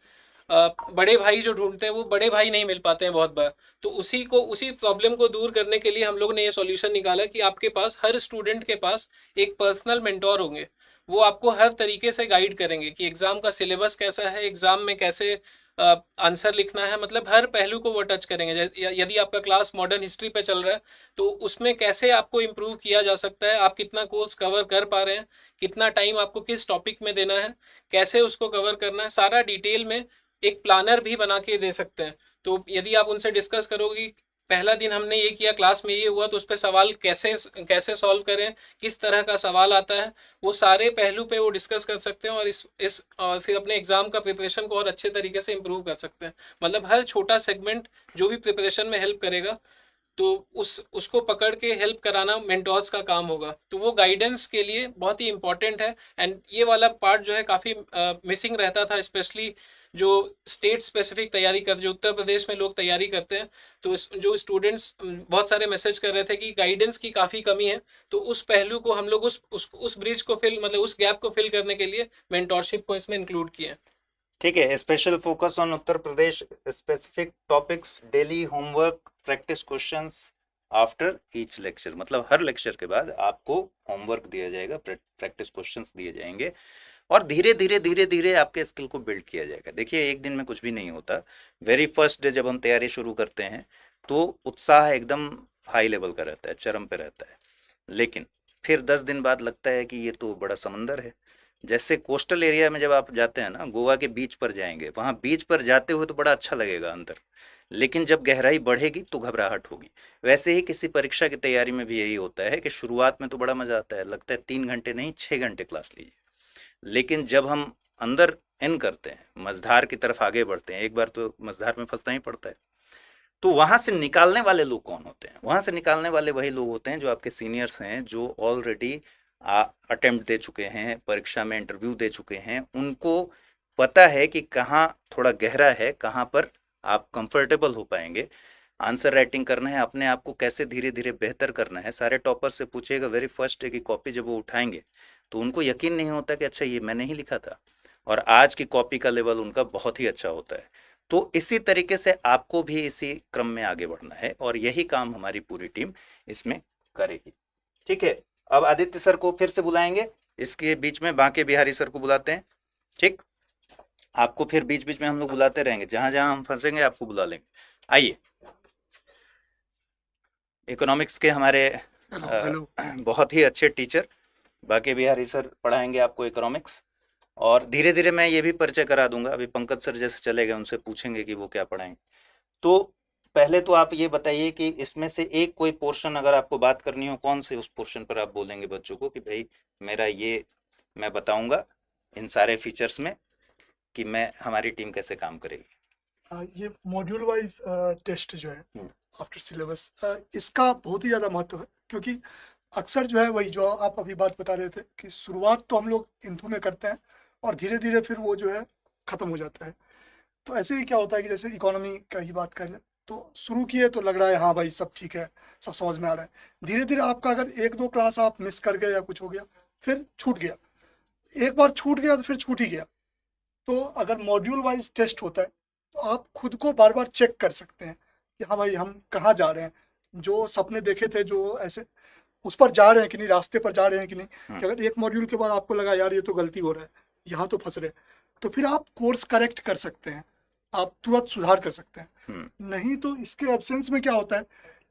बड़े भाई जो ढूंढते हैं वो बड़े भाई नहीं मिल पाते हैं बहुत बार। तो उसी प्रॉब्लम को दूर करने के लिए हम लोग ने ये सॉल्यूशन निकाला कि आपके पास, हर स्टूडेंट के पास एक पर्सनल मेंटोर होंगे। वो आपको हर तरीके से गाइड करेंगे कि एग्जाम का सिलेबस कैसा है, एग्जाम में कैसे आंसर लिखना है, मतलब हर पहलू को वो टच करेंगे। यदि आपका क्लास मॉडर्न हिस्ट्री पे चल रहा है तो उसमें कैसे आपको इम्प्रूव किया जा सकता है, आप कितना कोर्स कवर कर पा रहे हैं, कितना टाइम आपको किस टॉपिक में देना है, कैसे उसको कवर करना है, सारा डिटेल में एक प्लानर भी बना के दे सकते हैं। तो यदि आप उनसे डिस्कस करोगे कि पहला दिन हमने ये किया, क्लास में ये हुआ, तो उस पर सवाल कैसे कैसे सॉल्व करें, किस तरह का सवाल आता है, वो सारे पहलू पे वो डिस्कस कर सकते हैं और इस और फिर अपने एग्जाम का प्रिपरेशन को और अच्छे तरीके से इम्प्रूव कर सकते हैं। मतलब हर छोटा सेगमेंट जो भी प्रिपरेशन में हेल्प करेगा, तो उसको पकड़ के हेल्प कराना मेंटोर्स का काम होगा। तो वो गाइडेंस के लिए बहुत ही इंपॉर्टेंट है। एंड ये वाला पार्ट जो है काफ़ी मिसिंग रहता था, स्पेशली जो स्टेट स्पेसिफिक तैयारी कर, जो उत्तर प्रदेश में लोग तैयारी करते हैं, तो जो स्टूडेंट्स बहुत सारे मैसेज कर रहे थे कि गाइडेंस की काफ़ी कमी है। तो उस पहलू को हम लोग उस ब्रिज को फिल, मतलब उस गैप को फिल करने के लिए मेंटोरशिप को इसमें इंक्लूड किए हैं। ठीक है, special focus on Uttar Pradesh, specific topics, daily homework, practice questions after each lecture. मतलब हर लेक्चर के बाद आपको होमवर्क दिया जाएगा, प्रैक्टिस क्वेश्चंस दिए जाएंगे और धीरे धीरे आपके स्किल को बिल्ड किया जाएगा। देखिए एक दिन में कुछ भी नहीं होता। वेरी फर्स्ट डे जब हम तैयारी शुरू करते हैं तो उत्साह एकदम हाई लेवल का रहता है, चरम पे रहता है, लेकिन फिर 10 दिन बाद लगता है कि ये तो बड़ा समंदर है। जैसे कोस्टल एरिया में जब आप जाते हैं ना, गोवा के बीच पर जाएंगे, वहां बीच पर जाते हुए तो बड़ा अच्छा लगेगा अंदर, लेकिन जब गहराई बढ़ेगी तो घबराहट होगी। वैसे ही किसी परीक्षा की तैयारी में भी यही होता है कि शुरुआत में तो बड़ा मजा आता है, लगता है 3 घंटे नहीं 6 घंटे क्लास लीजिए, लेकिन जब हम अंदर इन करते हैं, मझधार की तरफ आगे बढ़ते हैं, एक बार तो मझधार में फंसना ही पड़ता है, तो वहां से निकालने वाले लोग कौन होते हैं? वहां से निकालने वाले वही लोग होते हैं जो आपके सीनियर्स हैं, जो ऑलरेडी अटेम्प्ट दे चुके हैं, परीक्षा में इंटरव्यू दे चुके हैं। उनको पता है कि कहाँ थोड़ा गहरा है, कहाँ पर आप कंफर्टेबल हो पाएंगे, आंसर राइटिंग करना है, अपने आप को कैसे धीरे धीरे बेहतर करना है। सारे टॉपर से पूछिएगा, वेरी फर्स्ट डे की कॉपी जब वो उठाएंगे तो उनको यकीन नहीं होता कि अच्छा ये मैंने ही लिखा था, और आज की कॉपी का लेवल उनका बहुत ही अच्छा होता है। तो इसी तरीके से आपको भी इसी क्रम में आगे बढ़ना है, और यही काम हमारी पूरी टीम इसमें करेगी। ठीक है, अब आदित्य सर को फिर से बुलाएंगे, इसके बीच में बांके बिहारी सर को बुलाते हैं। ठीक, आपको फिर बीच बीच में हम लोग बुलाते रहेंगे, जहां जहां हम फंसेंगे आपको बुला लेंगे। आइए, इकोनॉमिक्स के हमारे बहुत ही अच्छे टीचर बांके बिहारी सर पढ़ाएंगे आपको इकोनॉमिक्स, और धीरे धीरे मैं ये भी परिचय करा दूंगा। अभी पंकज सर जैसे चले गए, उनसे पूछेंगे कि वो क्या पढ़ाएंगे। तो पहले तो आप ये बताइए कि इसमें से एक कोई पोर्शन अगर आपको बात करनी हो, कौन से उस पोर्शन पर आप बोलेंगे बच्चों को कि भाई मेरा ये मैं बताऊंगा इन सारे फीचर्स में कि मैं हमारी टीम कैसे काम करेगी। ये मॉड्यूल वाइज टेस्ट जो है आफ्टर सिलेबस, इसका बहुत ही ज़्यादा महत्व है, क्योंकि अक्सर जो है वही जो आप अभी बात बता रहे थे कि शुरुआत तो हम लोग इंथू में करते हैं और धीरे धीरे फिर वो जो है ख़त्म हो जाता है। तो ऐसे ही क्या होता है कि जैसे इकोनॉमी का ही बात कर लें, तो शुरू किए तो लग रहा है हाँ भाई सब ठीक है, सब समझ में आ रहा है। धीरे धीरे आपका अगर 1-2 क्लास आप मिस कर गए या कुछ हो गया, फिर छूट गया, एक बार छूट गया तो फिर छूट ही गया। तो अगर मॉड्यूल वाइज टेस्ट होता है तो आप खुद को बार बार चेक कर सकते हैं कि हाँ भाई हम कहाँ जा रहे हैं, जो सपने देखे थे जो ऐसे उस पर जा रहे हैं कि नहीं, रास्ते पर जा रहे हैं कि नहीं। कि अगर एक मॉड्यूल के बाद आपको लगा यार ये तो गलती हो रहा है, यहाँ तो फंस रहे, तो फिर आप कोर्स करेक्ट कर सकते हैं, आप तुरंत सुधार कर सकते हैं। नहीं तो इसके एब्सेंस में क्या होता है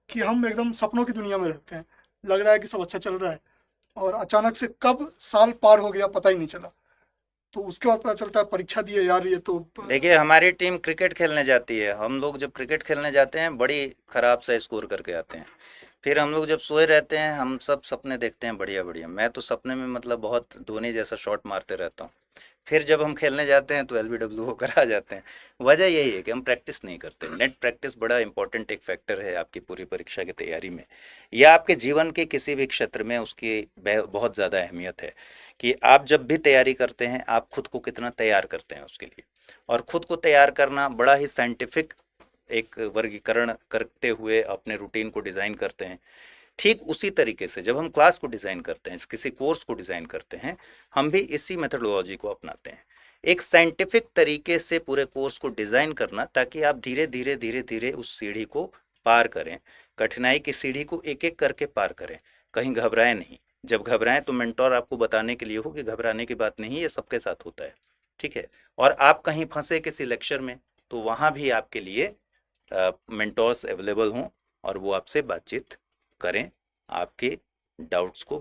कि हम एकदम सपनों की दुनिया में रहते हैं, लग रहा है कि सब अच्छा चल रहा है और अचानक से कब साल पार हो गया पता ही नहीं चला। तो उसके बाद पता चलता है परीक्षा दिए यार ये तो। देखिए हमारी टीम क्रिकेट खेलने जाती है, हम लोग जब क्रिकेट खेलने जाते हैं बड़ी खराब सा स्कोर करके आते हैं, फिर हम लोग जब सोए रहते हैं हम सब सपने देखते हैं बढ़िया बढ़िया। मैं तो सपने में मतलब बहुत धोनी जैसा शॉट मारते रहता हूँ, फिर जब हम खेलने जाते हैं तो LBW होकर आ जाते हैं। वजह यही है कि हम प्रैक्टिस नहीं करते। नेट प्रैक्टिस बड़ा इंपॉर्टेंट एक फैक्टर है आपकी पूरी परीक्षा की तैयारी में, या आपके जीवन के किसी भी क्षेत्र में उसकी बहुत ज़्यादा अहमियत है कि आप जब भी तैयारी करते हैं आप खुद को कितना तैयार करते हैं उसके लिए। और खुद को तैयार करना बड़ा ही साइंटिफिक एक वर्गीकरण करते हुए अपने रूटीन को डिज़ाइन करते हैं। ठीक उसी तरीके से जब हम क्लास को डिज़ाइन करते हैं, किसी कोर्स को डिज़ाइन करते हैं, हम भी इसी मेथडोलॉजी को अपनाते हैं, एक साइंटिफिक तरीके से पूरे कोर्स को डिज़ाइन करना, ताकि आप धीरे धीरे उस सीढ़ी को पार करें, कठिनाई की सीढ़ी को एक एक करके पार करें, कहीं घबराएं नहीं। जब घबराएं तो मेंटोर आपको बताने के लिए हो कि घबराने की बात नहीं, ये सबके साथ होता है, ठीक है। और आप कहीं फंसे किसी लेक्चर में तो वहाँ भी आपके लिए मेंटोर्स अवेलेबल हों और वो आपसे बातचीत करें, आपके डाउट्स को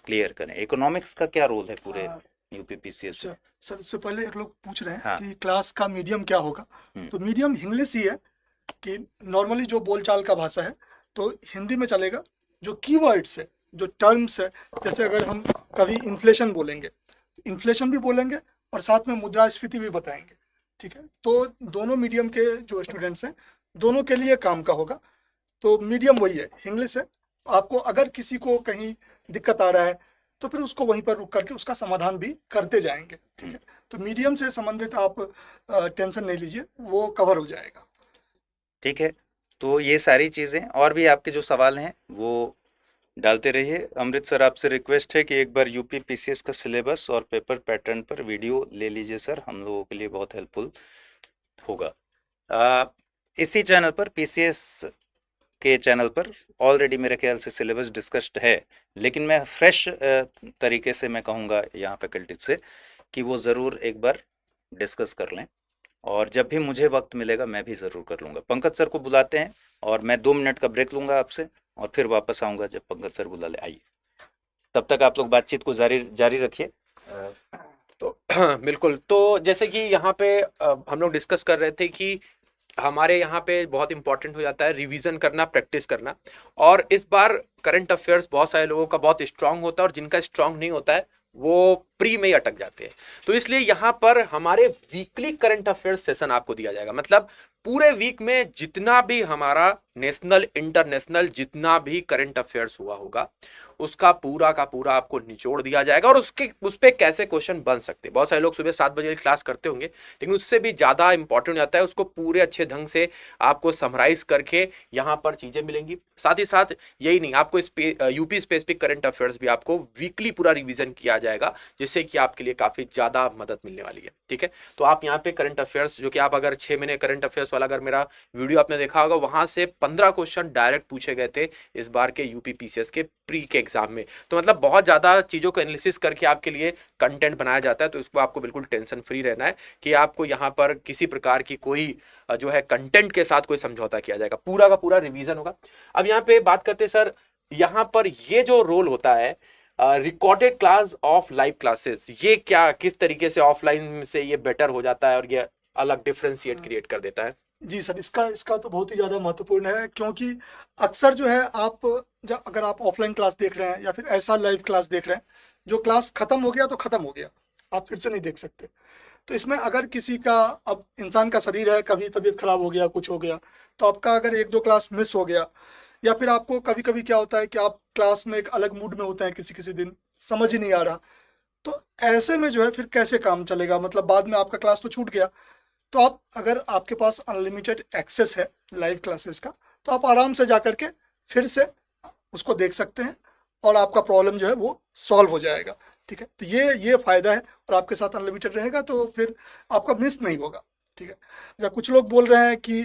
क्लियर करें। इकोनॉमिक्स का क्या रोल है पूरे UPPCS में? सर इससे पहले एक लोग पूछ रहे हैं हाँ। कि क्लास का मीडियम क्या होगा। तो मीडियम इंग्लिश ही है कि नॉर्मली जो बोलचाल का भाषा है तो हिंदी में चलेगा। जो कीवर्ड्स है, जो टर्म्स है, जैसे अगर हम कभी इन्फ्लेशन बोलेंगे, इन्फ्लेशन भी बोलेंगे और साथ में मुद्रास्फीति भी बताएंगे, ठीक है। तो दोनों मीडियम के जो स्टूडेंट्स हैं दोनों के लिए काम का होगा। तो मीडियम वही है, इंग्लिश है। आपको अगर किसी को कहीं दिक्कत आ रहा है तो फिर उसको वहीं पर रुक करके उसका समाधान भी करते जाएंगे, ठीक है। तो मीडियम से संबंधित आप टेंशन नहीं लीजिए, वो कवर हो जाएगा। ठीक है, तो ये सारी चीज़ें और भी आपके जो सवाल हैं वो डालते रहिए। अमृत सर, आपसे रिक्वेस्ट है कि एक बार UPPCS का सिलेबस और पेपर पैटर्न पर वीडियो ले लीजिए सर, हम लोगों के लिए बहुत हेल्पफुल होगा। इसी चैनल पर PCS के चैनल पर ऑलरेडी मेरे ख्याल से सिलेबस डिस्कस्ड है, लेकिन मैं फ्रेश तरीके से मैं कहूँगा यहाँ फैकल्टी से कि वो ज़रूर एक बार डिस्कस कर लें, और जब भी मुझे वक्त मिलेगा मैं भी ज़रूर कर लूँगा। पंकज सर को बुलाते हैं और मैं 2 मिनट का ब्रेक लूँगा आपसे और फिर वापस आऊँगा जब पंकज सर बुला ले। आइए, तब तक आप लोग बातचीत को जारी रखिए। तो बिल्कुल, तो जैसे कि यहाँ पे हम लोग डिस्कस कर रहे थे कि हमारे यहाँ पे बहुत इंपॉर्टेंट हो जाता है रिवीजन करना, प्रैक्टिस करना। और इस बार करंट अफेयर्स बहुत सारे लोगों का बहुत स्ट्रांग होता है और जिनका स्ट्रांग नहीं होता है वो प्री में ही अटक जाते हैं। तो इसलिए यहाँ पर हमारे वीकली करंट अफेयर्स सेशन आपको दिया जाएगा। मतलब पूरे वीक में जितना भी हमारा नेशनल इंटरनेशनल जितना भी करंट अफेयर्स हुआ होगा उसका पूरा का पूरा आपको निचोड़ दिया जाएगा और उस पे कैसे क्वेश्चन बन सकते हैं। बहुत सारे लोग सुबह 7 बजे क्लास करते होंगे, लेकिन उससे भी ज़्यादा इंपॉर्टेंट हो जाता है उसको पूरे अच्छे ढंग से आपको समराइज करके यहाँ पर चीज़ें मिलेंगी। साथ ही साथ यही नहीं, आपको यूपी स्पेसिफिक करंट अफेयर्स भी आपको वीकली पूरा रिवीजन किया जाएगा, जिससे कि आपके लिए काफ़ी ज़्यादा मदद मिलने वाली है। ठीक है, तो आप यहाँ पे करंट अफेयर्स जो कि आप अगर 6 महीने करंट अफेयर्स वाला अगर मेरा वीडियो आपने देखा होगा, वहाँ से 15 क्वेश्चन डायरेक्ट पूछे गए थे इस बार के यूपी पीसीएस के प्री के एग्जाम में। तो मतलब बहुत ज़्यादा चीज़ों को एनालिसिस करके आपके लिए कंटेंट बनाया जाता है। तो इसको आपको बिल्कुल टेंशन फ्री रहना है कि आपको यहाँ पर किसी प्रकार की कोई जो है कंटेंट के साथ कोई समझौता किया जाएगा, पूरा का पूरा रिवीजन होगा। अब यहाँ पे बात करते हैं सर, यहाँ पर ये जो रोल होता है recorded class of live classes, ये क्या किस तरीके से ऑफलाइन से ये बेटर हो जाता है और ये अलग डिफरेंशिएट क्रिएट कर देता है? जी सर, इसका तो बहुत ही ज़्यादा महत्वपूर्ण है, क्योंकि अक्सर जो है आप जब अगर आप ऑफलाइन क्लास देख रहे हैं या फिर ऐसा लाइव क्लास देख रहे हैं, जो क्लास खत्म हो गया तो खत्म हो गया, आप फिर से नहीं देख सकते। तो इसमें अगर किसी का, अब इंसान का शरीर है, कभी तबीयत खराब हो गया, कुछ हो गया, तो आपका अगर 1-2 क्लास मिस हो गया, या फिर आपको कभी कभी क्या होता है कि आप क्लास में एक अलग मूड में होते हैं, किसी किसी दिन समझ ही नहीं आ रहा, तो ऐसे में जो है फिर कैसे काम चलेगा, मतलब बाद में आपका क्लास तो छूट गया। तो आप, अगर आपके पास अनलिमिटेड एक्सेस है लाइव क्लासेस का, तो आप आराम से जा करके फिर से उसको देख सकते हैं और आपका प्रॉब्लम जो है वो सॉल्व हो जाएगा। ठीक है, तो ये फ़ायदा है, और आपके साथ अनलिमिटेड रहेगा तो फिर आपका मिस नहीं होगा। ठीक है, अच्छा, कुछ लोग बोल रहे हैं कि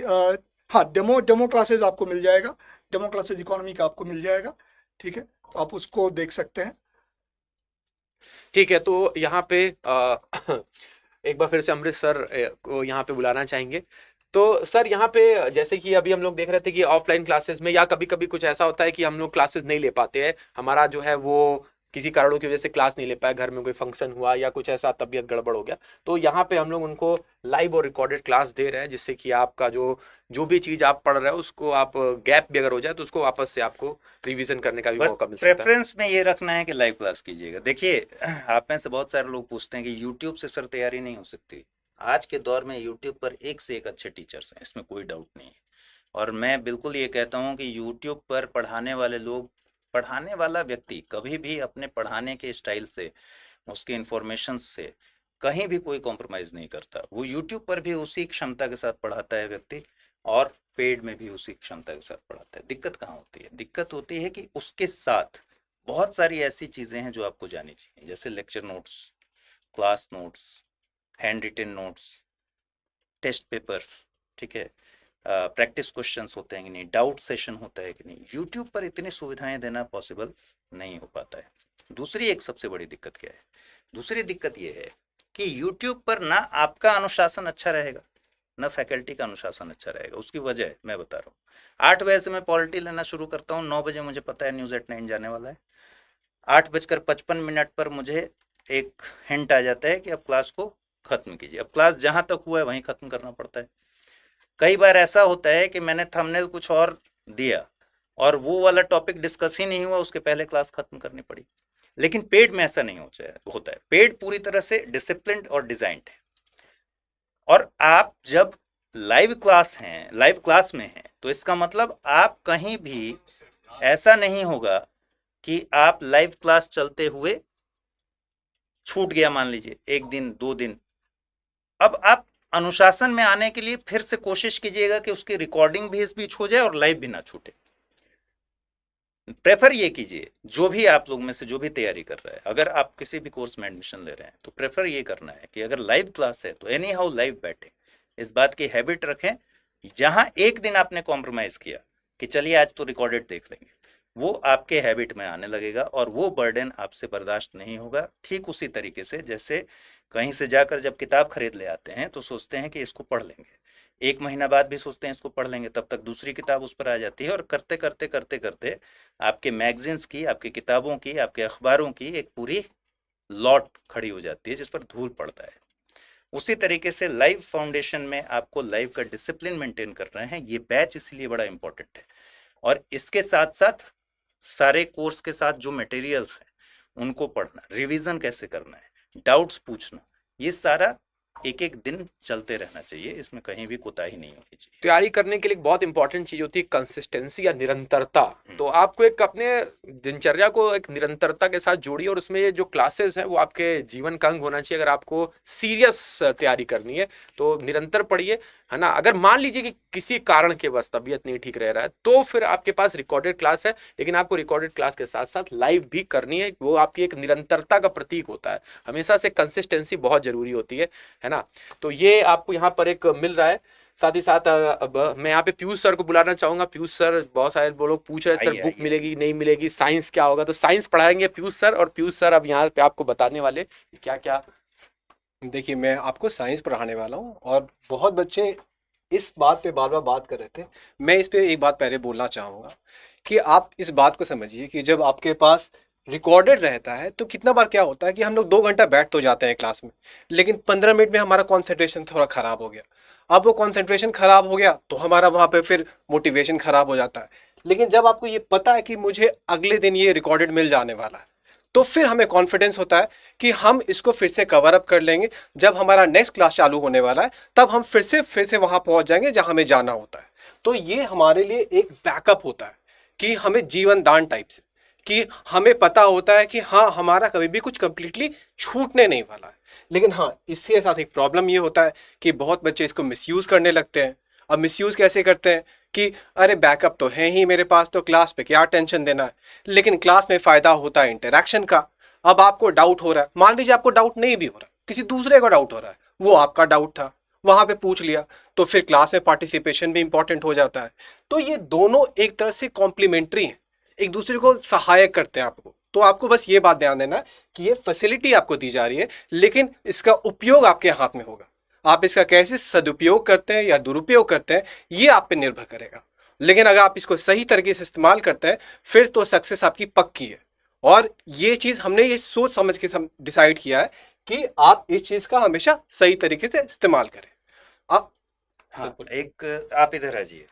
हाँ, डेमो क्लासेस आपको मिल जाएगा, डेमो क्लासेस इकोनॉमी का आपको मिल जाएगा। ठीक है, तो आप उसको देख सकते हैं। ठीक है, तो यहाँ पे एक बार फिर से अमृत सर को यहाँ पे बुलाना चाहेंगे। तो सर यहाँ पे जैसे कि अभी हम लोग देख रहे थे कि ऑफलाइन क्लासेस में या कभी कभी कुछ ऐसा होता है कि हम लोग क्लासेस नहीं ले पाते हैं, हमारा जो है वो किसी कारणों की वजह से क्लास नहीं ले पाए, घर में कोई फंक्शन हुआ या कुछ ऐसा तबीयत गड़बड़ हो गया, तो यहाँ पे हम लोग उनको लाइव और रिकॉर्डेड क्लास दे रहे हैं, जिससे कि आपका जो भी चीज़ आप पढ़ रहे हो उसको आप गैप भी अगर हो जाए तो उसको वापस से आपको रिवीजन करने का भी बस मौका मिल सकता है। प्रेफरेंस में ये रखना है कि लाइव क्लास कीजिएगा। देखिए, आप में से बहुत सारे लोग पूछते हैं कि यूट्यूब से सर तैयारी नहीं हो सकती। आज के दौर में यूट्यूब पर एक से एक अच्छे टीचर्स हैं, इसमें कोई डाउट नहीं है। और मैं बिल्कुल ये कहता हूँ कि यूट्यूब पर पढ़ाने वाले लोग, पढ़ाने वाला व्यक्ति कभी भी अपने पढ़ाने के स्टाइल से, उसके इंफॉर्मेशन से कहीं भी कोई कॉम्प्रोमाइज़ नहीं करता। वो यूट्यूब पर भी उसी क्षमता के साथ पढ़ाता है व्यक्ति, और पेड में भी उसी क्षमता के साथ पढ़ाता है। दिक्कत कहाँ होती है? दिक्कत होती है कि उसके साथ बहुत सारी ऐसी चीज़ें हैं जो आपको जानी चाहिए, जैसे lecture notes, class notes, handwritten notes, test papers. ठीक है, प्रैक्टिस क्वेश्चंस होते हैं कि नहीं, डाउट सेशन होता है कि नहीं। यूट्यूब पर इतनी सुविधाएं देना पॉसिबल नहीं हो पाता है। दूसरी एक सबसे बड़ी दिक्कत क्या है? दूसरी दिक्कत ये है कि यूट्यूब पर ना आपका अनुशासन अच्छा रहेगा, ना फैकल्टी का अनुशासन अच्छा रहेगा। उसकी वजह मैं बता रहा हूँ। 8 बजे से मैं पॉलिटी लेना शुरू करता हूँ, 9 बजे मुझे पता है न्यूज़@9 जाने वाला है। 8:55 पर मुझे एक हिंट आ जाता है कि अब क्लास को खत्म कीजिए। अब क्लास जहां तक हुआ है वहीं खत्म करना पड़ता है। कई बार ऐसा होता है कि मैंने थंबनेल कुछ और दिया और वो वाला टॉपिक डिस्कस ही नहीं हुआ, उसके पहले क्लास खत्म करनी पड़ी। लेकिन पेड में ऐसा नहीं होता है। पेड पूरी तरह से डिसिप्लिन्ड और डिजाइंड है। और आप जब लाइव क्लास में हैं, तो इसका मतलब आप कहीं भी ऐसा नहीं होगा कि आप लाइव क्लास चलते हुए छूट गया, मान लीजिए 1 दिन 2 दिन। अब आप अनुशासन में आने के लिए फिर से कोशिश कीजिएगा कि उसकी रिकॉर्डिंग भी इस बीच हो जाए और लाइव भी ना छूटे। प्रेफर ये कीजिए, जो भी आप लोग में से जो भी तैयारी कर रहा है, अगर आप किसी भी कोर्स में एडमिशन ले रहे हैं तो प्रेफर ये करना है कि अगर लाइव क्लास है तो एनी हाउ लाइव बैठे। इस बात की हैबिट रखें। जहां एक दिन आपने कॉम्प्रोमाइज किया कि चलिए आज तो रिकॉर्डेड देख लेंगे, वो आपके हैबिट में आने लगेगा और वो बर्डन आपसे बर्दाश्त नहीं होगा। ठीक उसी तरीके से जैसे कहीं से जाकर जब किताब खरीद ले आते हैं तो सोचते हैं कि इसको पढ़ लेंगे, 1 महीना बाद भी सोचते हैं इसको पढ़ लेंगे, तब तक दूसरी किताब उस पर आ जाती है और करते करते करते करते आपके मैगजीन्स की, आपकी किताबों की, आपके अखबारों की एक पूरी लॉट खड़ी हो जाती है जिस पर धूल पड़ता है। उसी तरीके से लाइव फाउंडेशन में आपको लाइव का डिसिप्लिन मेंटेन करना है। ये बैच इसलिए बड़ा इंपॉर्टेंट है और इसके साथ साथ सारे कोर्स के साथ जो मटेरियल्स हैं उनको पढ़ना, रिवीजन कैसे करना है, डाउट्स पूछना, ये सारा एक एक दिन चलते रहना चाहिए, इसमें कहीं भी कोताही नहीं होनी चाहिए। तैयारी करने के लिए एक बहुत इंपॉर्टेंट चीज होती है कंसिस्टेंसी या निरंतरता। तो आपको एक अपने दिनचर्या को एक निरंतरता के साथ जोड़िए और उसमें ये जो क्लासेस हैं वो आपके जीवन का अंग होना चाहिए। अगर आपको सीरियस तैयारी करनी है तो निरंतर पढ़िए, है ना। अगर मान लीजिए कि किसी कारण के बस तबीयत नहीं ठीक रह रहा है तो फिर आपके पास रिकॉर्डेड क्लास है, लेकिन आपको रिकॉर्डेड क्लास के साथ साथ लाइव भी करनी है। वो आपकी एक निरंतरता का प्रतीक होता है। हमेशा से कंसिस्टेंसी बहुत जरूरी होती है ना। तो ये आपको यहाँ पर एक मिल रहा है। साथ ही साथ अब मैं यहाँ पे पीयूष सर को बुलाना चाहूंगा। पीयूष सर, बहुत सारे लोग पूछ रहे हैं सर आइए, बुक आइए। मिलेगी नहीं मिलेगी, साइंस क्या होगा, तो साइंस पढ़ाएंगे पीयूष सर। और पीयूष सर अब यहाँ पे आपको बताने वाले क्या क्या। देखिए, मैं आपको साइंस पढ़ाने वाला हूँ और बहुत बच्चे इस बात पे बार बार बात कर रहे थे। मैं इस पे एक बात पहले बोलना चाहूँगा कि आप इस बात को समझिए कि जब आपके पास रिकॉर्डेड रहता है तो कितना बार क्या होता है कि हम लोग 2 घंटा बैठ तो जाते हैं क्लास में, लेकिन 15 मिनट में हमारा कॉन्सेंट्रेशन थोड़ा खराब हो गया। अब वो कॉन्सेंट्रेशन खराब हो गया तो हमारा वहाँ पे फिर मोटिवेशन खराब हो जाता है। लेकिन जब आपको ये पता है कि मुझे अगले दिन ये रिकॉर्डेड मिल जाने वाला है तो फिर हमें कॉन्फिडेंस होता है कि हम इसको फिर से कवर अप कर लेंगे। जब हमारा नेक्स्ट क्लास चालू होने वाला है तब हम फिर से वहां पहुंच जाएंगे जहां हमें जाना होता है। तो ये हमारे लिए एक बैकअप होता है कि हमें जीवन दान टाइप से, कि हमें पता होता है कि हाँ, हमारा कभी भी कुछ कंप्लीटली छूटने नहीं वाला है। लेकिन हाँ, इसके साथ एक प्रॉब्लम ये होता है कि बहुत बच्चे इसको मिसयूज करने लगते हैं। अब मिसयूज कैसे करते हैं कि अरे बैकअप तो है ही मेरे पास, तो क्लास पे क्या टेंशन देना है। लेकिन क्लास में फायदा होता है इंटरेक्शन का। अब आपको डाउट हो रहा है, मान लीजिए आपको डाउट नहीं भी हो रहा, किसी दूसरे को डाउट हो रहा है, वो आपका डाउट था, वहां पे पूछ लिया, तो फिर क्लास में पार्टिसिपेशन भी इंपॉर्टेंट हो जाता है। तो ये दोनों एक तरह से कॉम्प्लीमेंट्री हैं, एक दूसरे को सहायक करते हैं आपको। तो आपको बस ये बात ध्यान देना कि ये फैसिलिटी आपको दी जा रही है, लेकिन इसका उपयोग आपके हाथ में होगा। आप इसका कैसे सदुपयोग करते हैं या दुरुपयोग करते हैं ये आप पे निर्भर करेगा। लेकिन अगर आप इसको सही तरीके से इस्तेमाल करते हैं फिर तो सक्सेस आपकी पक्की है। और ये चीज हमने ये सोच समझ के डिसाइड किया है कि आप इस चीज का हमेशा सही तरीके से इस्तेमाल करें। आप हाँ, एक आप इधर आ जाइए।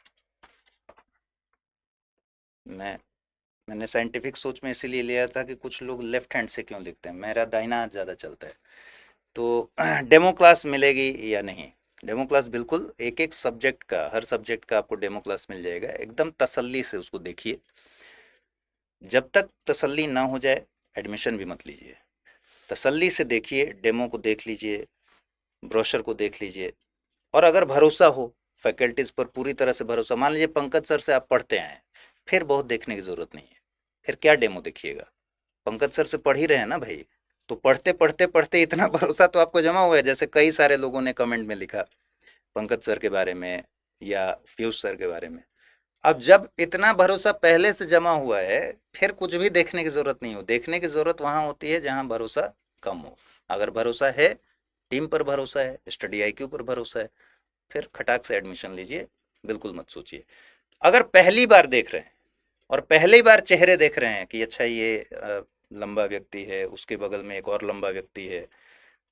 मैंने साइंटिफिक सोच में इसीलिए लिया था कि कुछ लोग लेफ्ट हैंड से क्यों लिखते हैं, मेरा दाहिना हाथ ज़्यादा चलता है। तो डेमो क्लास मिलेगी या नहीं? डेमो क्लास बिल्कुल, एक एक सब्जेक्ट का, हर सब्जेक्ट का आपको डेमो क्लास मिल जाएगा। एकदम तसल्ली से उसको देखिए। जब तक तसल्ली ना हो जाए एडमिशन भी मत लीजिए। तसल्ली से देखिए, डेमो को देख लीजिए, ब्रोशर को देख लीजिए। और अगर भरोसा हो फैकल्टीज पर, पूरी तरह से भरोसा, मान लीजिए पंकज सर से आप पढ़ते हैं, फिर बहुत देखने की जरूरत नहीं है। फिर क्या डेमो देखिएगा, पंकज सर से पढ़ ही रहे हैं ना भाई, तो पढ़ते पढ़ते पढ़ते इतना भरोसा तो आपको जमा हुआ है। जैसे कई सारे लोगों ने कमेंट में लिखा पंकज सर के बारे में या पीयूष सर के बारे में। अब जब इतना भरोसा पहले से जमा हुआ है फिर कुछ भी देखने की जरूरत नहीं हो। देखने की जरूरत वहां होती है जहां भरोसा कम हो। अगर भरोसा है, टीम पर भरोसा है, स्टडी आईक्यू पर भरोसा है, फिर खटाक से एडमिशन लीजिए, बिल्कुल मत सोचिए। अगर पहली बार देख रहे हैं और पहली बार चेहरे देख रहे हैं कि अच्छा ये लंबा व्यक्ति है, उसके बगल में एक और लंबा व्यक्ति है,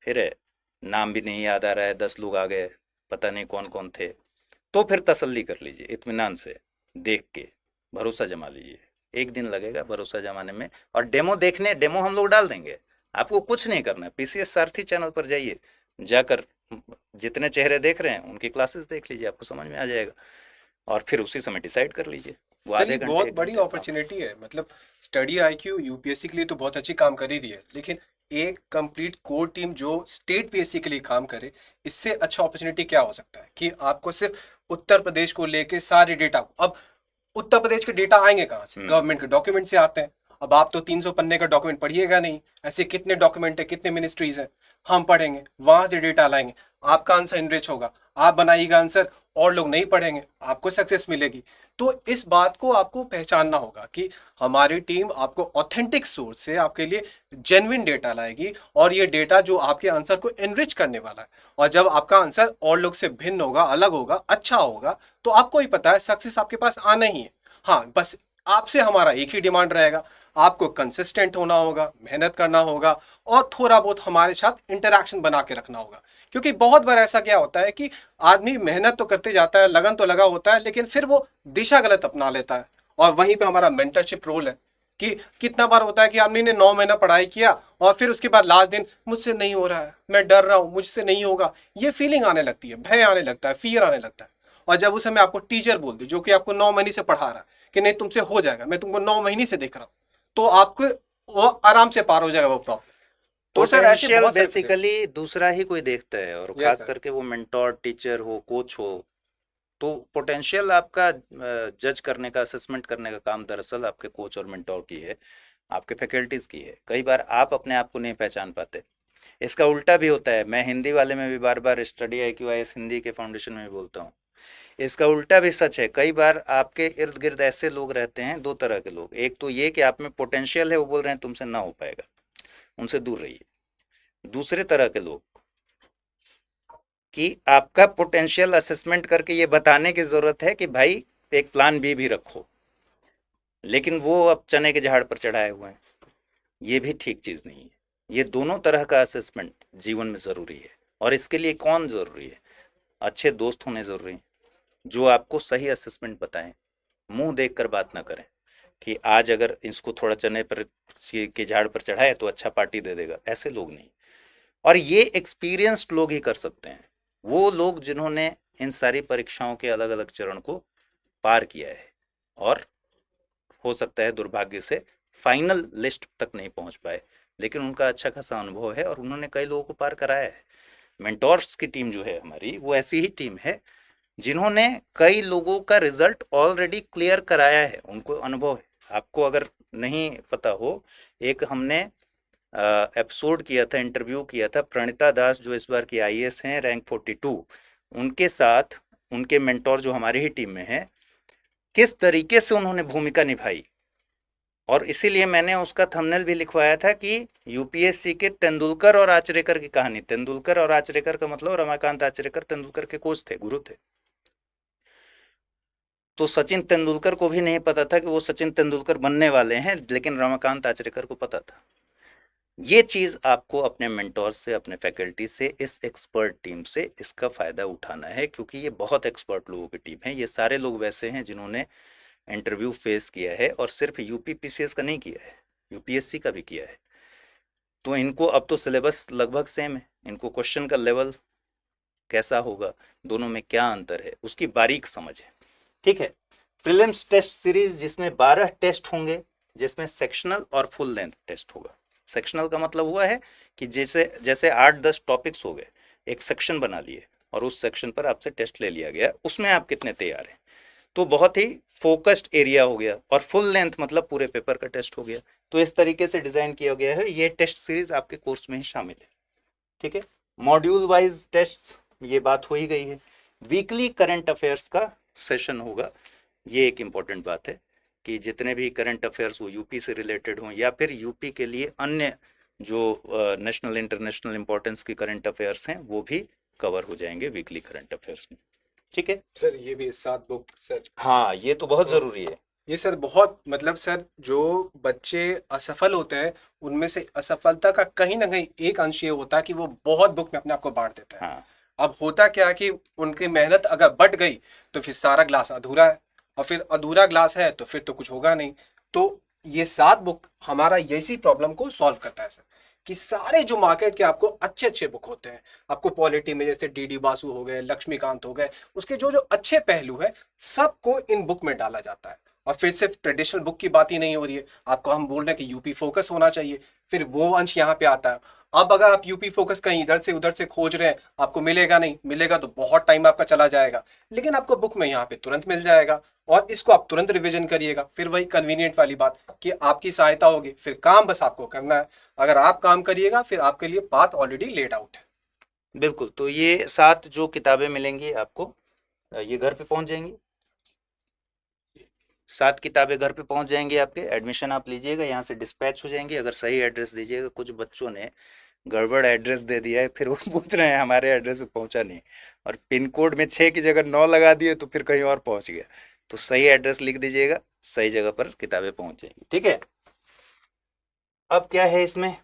फिर नाम भी नहीं याद आ रहा है, 10 लोग आ गए, पता नहीं कौन कौन थे, तो फिर तसल्ली कर लीजिए, इत्मीनान से देख के भरोसा जमा लीजिए। एक दिन लगेगा भरोसा जमाने में। और डेमो हम लोग डाल देंगे, आपको कुछ नहीं करना है। पीसीएस सारथी चैनल पर जाइए, जाकर जितने चेहरे देख रहे हैं उनकी क्लासेस देख लीजिए, आपको समझ में आ जाएगा और फिर उसी समय डिसाइड कर लीजिए। वो आधे चलिए, घंटे बहुत 1 बड़ी घंटे का। अपॉर्चुनिटी है। मतलब स्टडी आईक्यू यूपीएससी के लिए तो बहुत अच्छी काम कर ही रही है, लेकिन एक कंप्लीट कोर टीम जो स्टेट पीएससी के लिए काम करे, इससे अच्छा अपॉर्चुनिटी क्या हो सकता है कि आपको सिर्फ उत्तर प्रदेश को लेके सारे डेटा, अब उत्तर प्रदेश के डेटा आएंगे कहाँ से? गवर्नमेंट के डॉक्यूमेंट से आते हैं। अब आप तो 300 पन्ने का डॉक्यूमेंट पढ़िएगा नहीं, ऐसे कितने डॉक्यूमेंट है, कितने मिनिस्ट्रीज हैं, हम पढ़ेंगे, वहां से डेटा लाएंगे, आपका आंसर इनरिच होगा, आप बनाइएगा आंसर, और लोग नहीं पढ़ेंगे, आपको सक्सेस मिलेगी। तो इस बात को आपको पहचानना होगा कि हमारी टीम आपको ऑथेंटिक सोर्स से आपके लिए जेन्युइन डेटा लाएगी, और ये डेटा जो आपके आंसर को एनरिच करने वाला है। और जब आपका आंसर और लोग से भिन्न होगा, अलग होगा, अच्छा होगा, तो आपको ही पता है सक्सेस आपके पास आना ही है। हाँ, बस आपसे हमारा एक ही डिमांड रहेगा, आपको कंसिस्टेंट होना होगा, मेहनत करना होगा, और थोड़ा बहुत हमारे साथ इंटरेक्शन बना के रखना होगा। क्योंकि बहुत बार ऐसा क्या होता है कि आदमी मेहनत तो करते जाता है, लगन तो लगा होता है, लेकिन फिर वो दिशा गलत अपना लेता है। और वहीं पे हमारा मेंटरशिप रोल है कि कितना बार होता है कि आदमी ने 9 महीना पढ़ाई किया और फिर उसके बाद लास्ट दिन मुझसे नहीं हो रहा है, मैं डर रहा हूँ, मुझसे नहीं होगा, ये फीलिंग आने लगती है, भय आने लगता है, फियर आने लगता है। और जब उस समय आपको टीचर बोल दे जो कि आपको 9 महीने से पढ़ा रहा है कि नहीं तुमसे हो जाएगा, मैं तुमको 9 महीने से देख रहा हूँ, तो आपको वो आराम से पार हो जाएगा वो प्रॉब्लम। तो सर ऐसे पोटेंशियल बहुत सारे बेसिकली दूसरा ही कोई देखता है, और Yes, खास sir. करके वो मेंटोर, टीचर हो, कोच हो, तो पोटेंशियल आपका जज करने का, असेसमेंट करने का काम दरअसल आपके कोच और मेंटोर की है, आपके फैकल्टीज की है। कई बार आप अपने आप को नहीं पहचान पाते। इसका उल्टा भी होता है। मैं हिंदी वाले में भी बार बार स्टडी IQIS हिंदी के फाउंडेशन में भी बोलता हूँ, इसका उल्टा भी सच है। कई बार आपके इर्द गिर्द ऐसे लोग रहते हैं, दो तरह के लोग। एक तो ये कि आप में पोटेंशियल है, वो बोल रहे हैं तुमसे ना हो पाएगा, उनसे दूर रहिए। दूसरे तरह के लोग कि आपका पोटेंशियल असेसमेंट करके ये बताने की जरूरत है कि भाई एक प्लान बी भी रखो, लेकिन वो अब चने के झाड़ पर चढ़ाए हुए हैं। ये भी ठीक चीज नहीं है। ये दोनों तरह का असेसमेंट जीवन में जरूरी है। और इसके लिए कौन जरूरी है? अच्छे दोस्त होने जरूरी हैं, जो आपको सही असेसमेंट बताएं। मुंह देखकर बात ना करें कि आज अगर इसको थोड़ा चने पर के झाड़ पर चढ़ाए तो अच्छा पार्टी दे देगा, ऐसे लोग नहीं। और ये एक्सपीरियंस्ड लोग ही कर सकते हैं, वो लोग जिन्होंने इन सारी परीक्षाओं के अलग अलग चरण को पार किया है, और हो सकता है दुर्भाग्य से फाइनल लिस्ट तक नहीं पहुंच पाए, लेकिन उनका अच्छा खासा अनुभव है और उन्होंने कई लोगों को पार कराया है। मेंटोर्स की टीम जो है हमारी, वो ऐसी ही टीम है जिन्होंने कई लोगों का रिजल्ट ऑलरेडी क्लियर कराया है, उनको अनुभव है। आपको अगर नहीं पता हो, एक हमने एपिसोड किया था, इंटरव्यू किया था प्रणिता दास, जो इस बार की IAS हैं, रैंक 42, उनके साथ उनके मेंटोर जो हमारी ही टीम में है, किस तरीके से उन्होंने भूमिका निभाई। और इसीलिए मैंने उसका थंबनेल भी लिखवाया था कि UPSC के तेंदुलकर और आचरेकर की कहानी। तेंदुलकर और आचरेकर का मतलब रमाकांत आचरेकर तेंदुलकर के कोच थे, गुरु थे। तो सचिन तेंदुलकर को भी नहीं पता था कि वो सचिन तेंदुलकर बनने वाले हैं, लेकिन रमाकांत आचरेकर को पता था। ये चीज आपको अपने मेंटोर से, अपने फैकल्टी से, इस एक्सपर्ट टीम से इसका फायदा उठाना है, क्योंकि ये बहुत एक्सपर्ट लोगों की टीम है। ये सारे लोग वैसे हैं जिन्होंने इंटरव्यू फेस किया है, और सिर्फ UPPCS का नहीं किया है, UPSC का भी किया है। तो इनको अब तो सिलेबस लगभग सेम है, इनको क्वेश्चन का लेवल कैसा होगा, दोनों में क्या अंतर है, उसकी बारीक समझ है। ठीक है। प्रीलिम्स टेस्ट सीरीज जिसमें 12 टेस्ट होंगे, जिसमें सेक्शनल और फुल लेंथ टेस्ट होगा। सेक्शनल का मतलब हुआ है कि जैसे 8-10 टॉपिक्स हो गए, एक सेक्शन बना लिए और उस सेक्शन पर आपसे टेस्ट ले लिया गया, उसमें आप कितने तैयार हैं, तो बहुत ही फोकस्ड एरिया हो गया। और फुल लेंथ मतलब पूरे पेपर का टेस्ट हो गया। तो इस तरीके से डिजाइन किया गया है, ये टेस्ट सीरीज आपके कोर्स में ही शामिल है। ठीक है। मॉड्यूल वाइज टेस्ट, ये बात हो ही गई है। वीकली करंट अफेयर्स का सेशन होगा। ये एक इम्पॉर्टेंट बात है कि जितने भी करंट अफेयर्स वो यूपी से रिलेटेड हों, या फिर यूपी के लिए अन्य जो नेशनल इंटरनेशनल इंपॉर्टेंस की करंट अफेयर्स हैं, वो भी कवर हो जाएंगे वीकली करंट अफेयर्स में। ठीक है सर ये भी 7 बुक सर। हाँ, ये तो बहुत जरूरी है। ये सर बहुत, मतलब सर जो बच्चे असफल होते हैं उनमें से असफलता का कहीं ना कहीं एक अंश ये होता है कि वो बहुत बुक में अपने आप को बांट देता है। हाँ, अब होता क्या है कि उनकी मेहनत अगर बढ़ गई तो फिर सारा ग्लास अधूरा है, और फिर अधूरा ग्लास है तो फिर तो कुछ होगा नहीं। तो ये 7 बुक हमारा इसी प्रॉब्लम को सॉल्व करता है सर, कि सारे जो मार्केट के आपको अच्छे अच्छे बुक होते हैं, आपको पॉलिटी में जैसे DD बासु हो गए, लक्ष्मीकांत हो गए, उसके जो जो अच्छे पहलू है सबको इन बुक में डाला जाता है। और फिर सिर्फ ट्रेडिशनल बुक की बात ही नहीं हो रही है, आपको हम बोल रहे हैं कि यूपी फोकस होना चाहिए, फिर वो अंश यहाँ पे आता है। अब अगर आप यूपी फोकस कहीं इधर से उधर से खोज रहे हैं, आपको मिलेगा नहीं, मिलेगा तो बहुत टाइम आपका चला जाएगा, लेकिन आपको बुक में यहाँ पे तुरंत मिल जाएगा, और इसको आप तुरंत रिवीजन करिएगा। फिर वही कन्वीनियंट वाली बात कि आपकी सहायता होगी, फिर काम बस आपको करना है। अगर आप काम करिएगा फिर आपके लिए बात ऑलरेडी लेड आउट है। बिल्कुल। तो ये 7 जो किताबें मिलेंगी आपको, ये घर पे पहुंच जाएंगी। 7 किताबें घर पे पहुंच जाएंगी आपके, एडमिशन आप लीजिएगा, यहाँ से डिस्पैच हो जाएंगी। अगर सही एड्रेस दीजिएगा, कुछ बच्चों ने गड़बड़ एड्रेस दे दिया है, फिर वो पूछ रहे हैं हमारे एड्रेस पे पहुंचा नहीं, और पिन कोड में 6 की जगह 9 लगा दिए तो फिर कहीं और पहुंच गया। तो सही एड्रेस लिख दीजिएगा, सही जगह पर किताबें पहुंच जाएंगी। ठीक है। अब क्या है इसमें,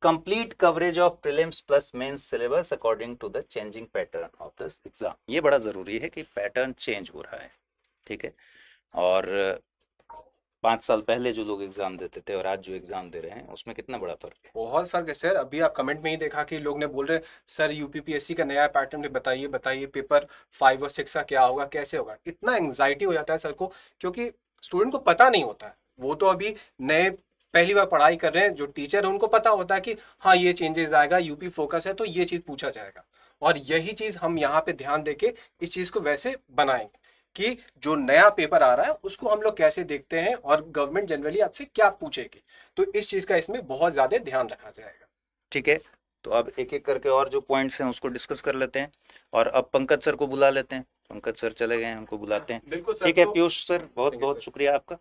complete coverage of prelims plus mains syllabus according to the changing pattern of the exam. ये बड़ा जरूरी है कि पैटर्न चेंज हो रहा है। ठीक है। और 5 साल पहले जो लोग एग्जाम देते थे और आज जो एग्जाम दे रहे हैं, उसमें कितना बड़ा फर्क है। बहुत फर्क है सर। अभी आप कमेंट में ही देखा कि लोग ने बोल रहे सर यूपीपीएससी का नया पैटर्न बताइए बताइए, पेपर 5 और 6 का क्या होगा, कैसे होगा। इतना एंग्जाइटी हो जाता है सर को, क्योंकि स्टूडेंट को पता नहीं होता है। वो तो अभी नए पहली बार पढ़ाई कर रहे हैं, जो टीचर है उनको पता होता है कि हाँ ये चेंजेस आएगा, यूपी फोकस है तो ये चीज पूछा जाएगा। और यही चीज हम यहाँ पे ध्यान देके इस चीज को वैसे बनाएंगे कि जो नया पेपर आ रहा है उसको हम लोग कैसे देखते हैं और गवर्नमेंट जनरली आपसे क्या पूछेगी। तो इस चीज का इसमें बहुत ज्यादा ध्यान रखा जाएगा। ठीक है। तो अब एक एक करके और जो पॉइंट्स हैं उसको डिस्कस कर लेते हैं, और अब पंकज सर को बुला लेते हैं। पंकज सर चले गए हैं, उनको बुलाते हैं। बिल्कुल सर। ठीक है तो पीयूष सर, बहुत ठीक है बहुत सर। शुक्रिया आपका।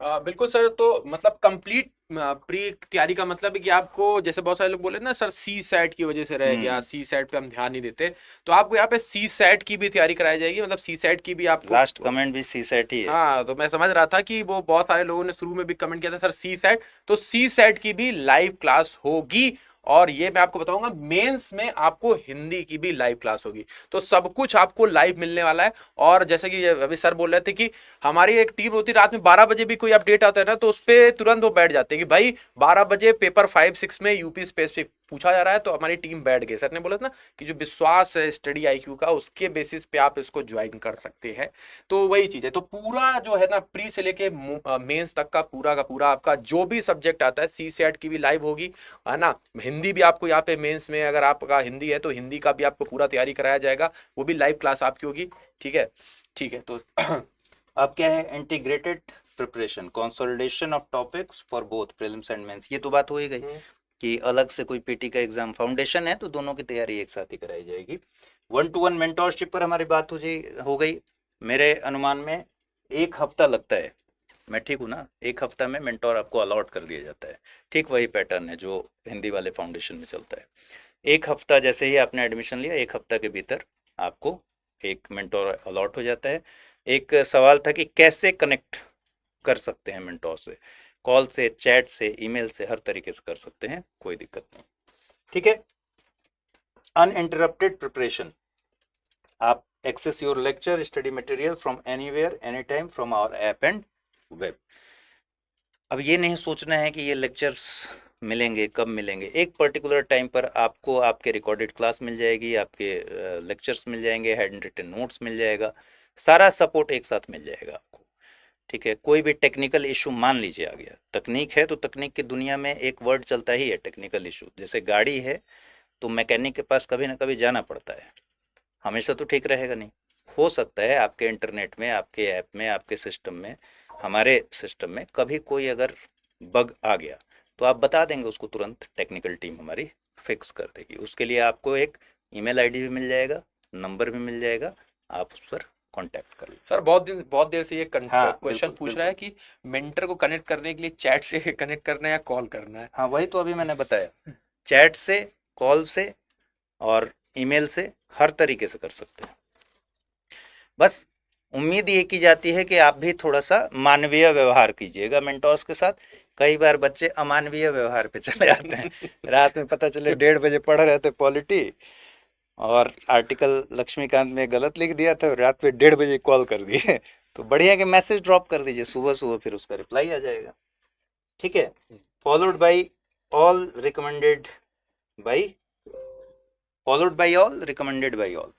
बिल्कुल सर। तो मतलब कंप्लीट प्री तैयारी का मतलब है कि आपको, जैसे बहुत सारे लोग बोले ना सर सी सेट की वजह से रह गया, सी सेट पे हम ध्यान नहीं देते, तो आपको यहाँ पे सी सेट की भी तैयारी कराई जाएगी। मतलब सी सेट की भी आपको लास्ट कमेंट भी सी सेट ही है। हाँ, तो मैं समझ रहा था कि वो बहुत सारे लोगों ने शुरू में भी कमेंट किया था सर सी सेट, तो सी सेट की भी लाइव क्लास होगी। और ये मैं आपको बताऊंगा, मेंस में आपको हिंदी की भी लाइव क्लास होगी। तो सब कुछ आपको लाइव मिलने वाला है। और जैसे कि अभी सर बोल रहे थे कि हमारी एक टीम होती है, रात में 12 बजे भी कोई अपडेट आता है ना, तो उस पर तुरंत वो बैठ जाते हैं कि भाई 12 बजे पेपर 5-6 में यूपी स्पेसिफिक पूछा जा रहा है। तो हमारी टीम बैठ गई। सर ने बोला था ना कि जो विश्वास है स्टडी आईक्यू का, उसके बेसिस पे आप इसको ज्वाइन कर सकते हैं। तो वही चीज है। तो पूरा जो है ना, प्री से लेके मेंस तक का पूरा आपका जो भी सब्जेक्ट आता है, सी सेट की भी लाइव होगी, है ना। हिंदी भी आपको यहाँ पे मेंस में, अगर आपका हिंदी है तो हिंदी का भी आपको पूरा तैयारी कराया जाएगा, वो भी लाइव क्लास आपकी होगी। ठीक है। ठीक है। तो अब क्या है, integrated preparation, consolidation of topics for both prelims and mains. ये तो बात हो ही गई कि अलग से कोई पीटी का एग्जाम, फाउंडेशन है तो दोनों की तैयारी एक साथ ही कराई जाएगी। 1-to-1 मेंटोरशिप पर हमारी बात हो गई। मेरे अनुमान में 1 हफ्ता लगता है, मैं ठीक हूँ ना, 1 हफ्ता में मेंटोर आपको अलॉट कर दिया जाता है। ठीक वही पैटर्न है जो हिंदी वाले फाउंडेशन में चलता है। 1 हफ्ता जैसे ही आपने एडमिशन लिया, 1 हफ्ता के भीतर आपको एक मेंटोर अलॉट हो जाता है। एक सवाल था कि कैसे कनेक्ट कर सकते हैं मेंटोर से, कॉल से, चैट से, ईमेल से, हर तरीके से कर सकते हैं, कोई दिक्कत नहीं। ठीक है। अनइंटरप्टेड प्रिपरेशन, आप access your lecture study material from anywhere any time from our app and web. अब ये नहीं सोचना है कि ये लेक्चर्स मिलेंगे कब मिलेंगे, एक पर्टिकुलर टाइम पर आपको आपके रिकॉर्डेड क्लास मिल जाएगी, आपके लेक्चर्स मिल जाएंगे, हैंड रिटन नोट्स मिल जाएगा, सारा सपोर्ट एक साथ मिल जाएगा आपको। ठीक है। कोई भी टेक्निकल इशू मान लीजिए आ गया, तकनीक है तो तकनीक की दुनिया में एक वर्ड चलता ही है, टेक्निकल इशू। जैसे गाड़ी है तो मैकेनिक के पास कभी ना कभी जाना पड़ता है, हमेशा तो ठीक रहेगा नहीं। हो सकता है आपके इंटरनेट में, आपके ऐप में, आपके सिस्टम में, हमारे सिस्टम में कभी कोई अगर बग आ गया तो आप बता देंगे उसको, तुरंत टेक्निकल टीम हमारी फिक्स कर देगी। उसके लिए आपको एक ईमेल आईडी भी मिल जाएगा, नंबर भी मिल जाएगा, आप उस पर कांटेक्ट कर लीजिए। सर बहुत देर से ये हाँ, क्वेश्चन बिल्कुल, पूछ रहा है कि मेंटर को कनेक्ट करने के लिए चैट से कनेक्ट करना है या कॉल करना है। हाँ वही तो अभी मैंने बताया, चैट से, कॉल से और ईमेल से, हर तरीके से कर सकते हैं। बस उम्मीद ये की जाती है कि आप भी थोड़ा सा मानवीय व्यवहार कीजिएगा मेंटोर्स के साथ। कई बार बच्चे अमानवीय व्यवहार पे चले जाते हैं, रात में पता चले 1:30 बजे पढ़ रहे थे पॉलिटी और आर्टिकल लक्ष्मीकांत में गलत लिख दिया था, रात में 1:30 बजे कॉल कर दिए। तो बढ़िया कि मैसेज ड्रॉप कर दीजिए सुबह सुबह, फिर उसका रिप्लाई आ जाएगा। ठीक है। Followed by all, recommended by, followed by all, recommended by all.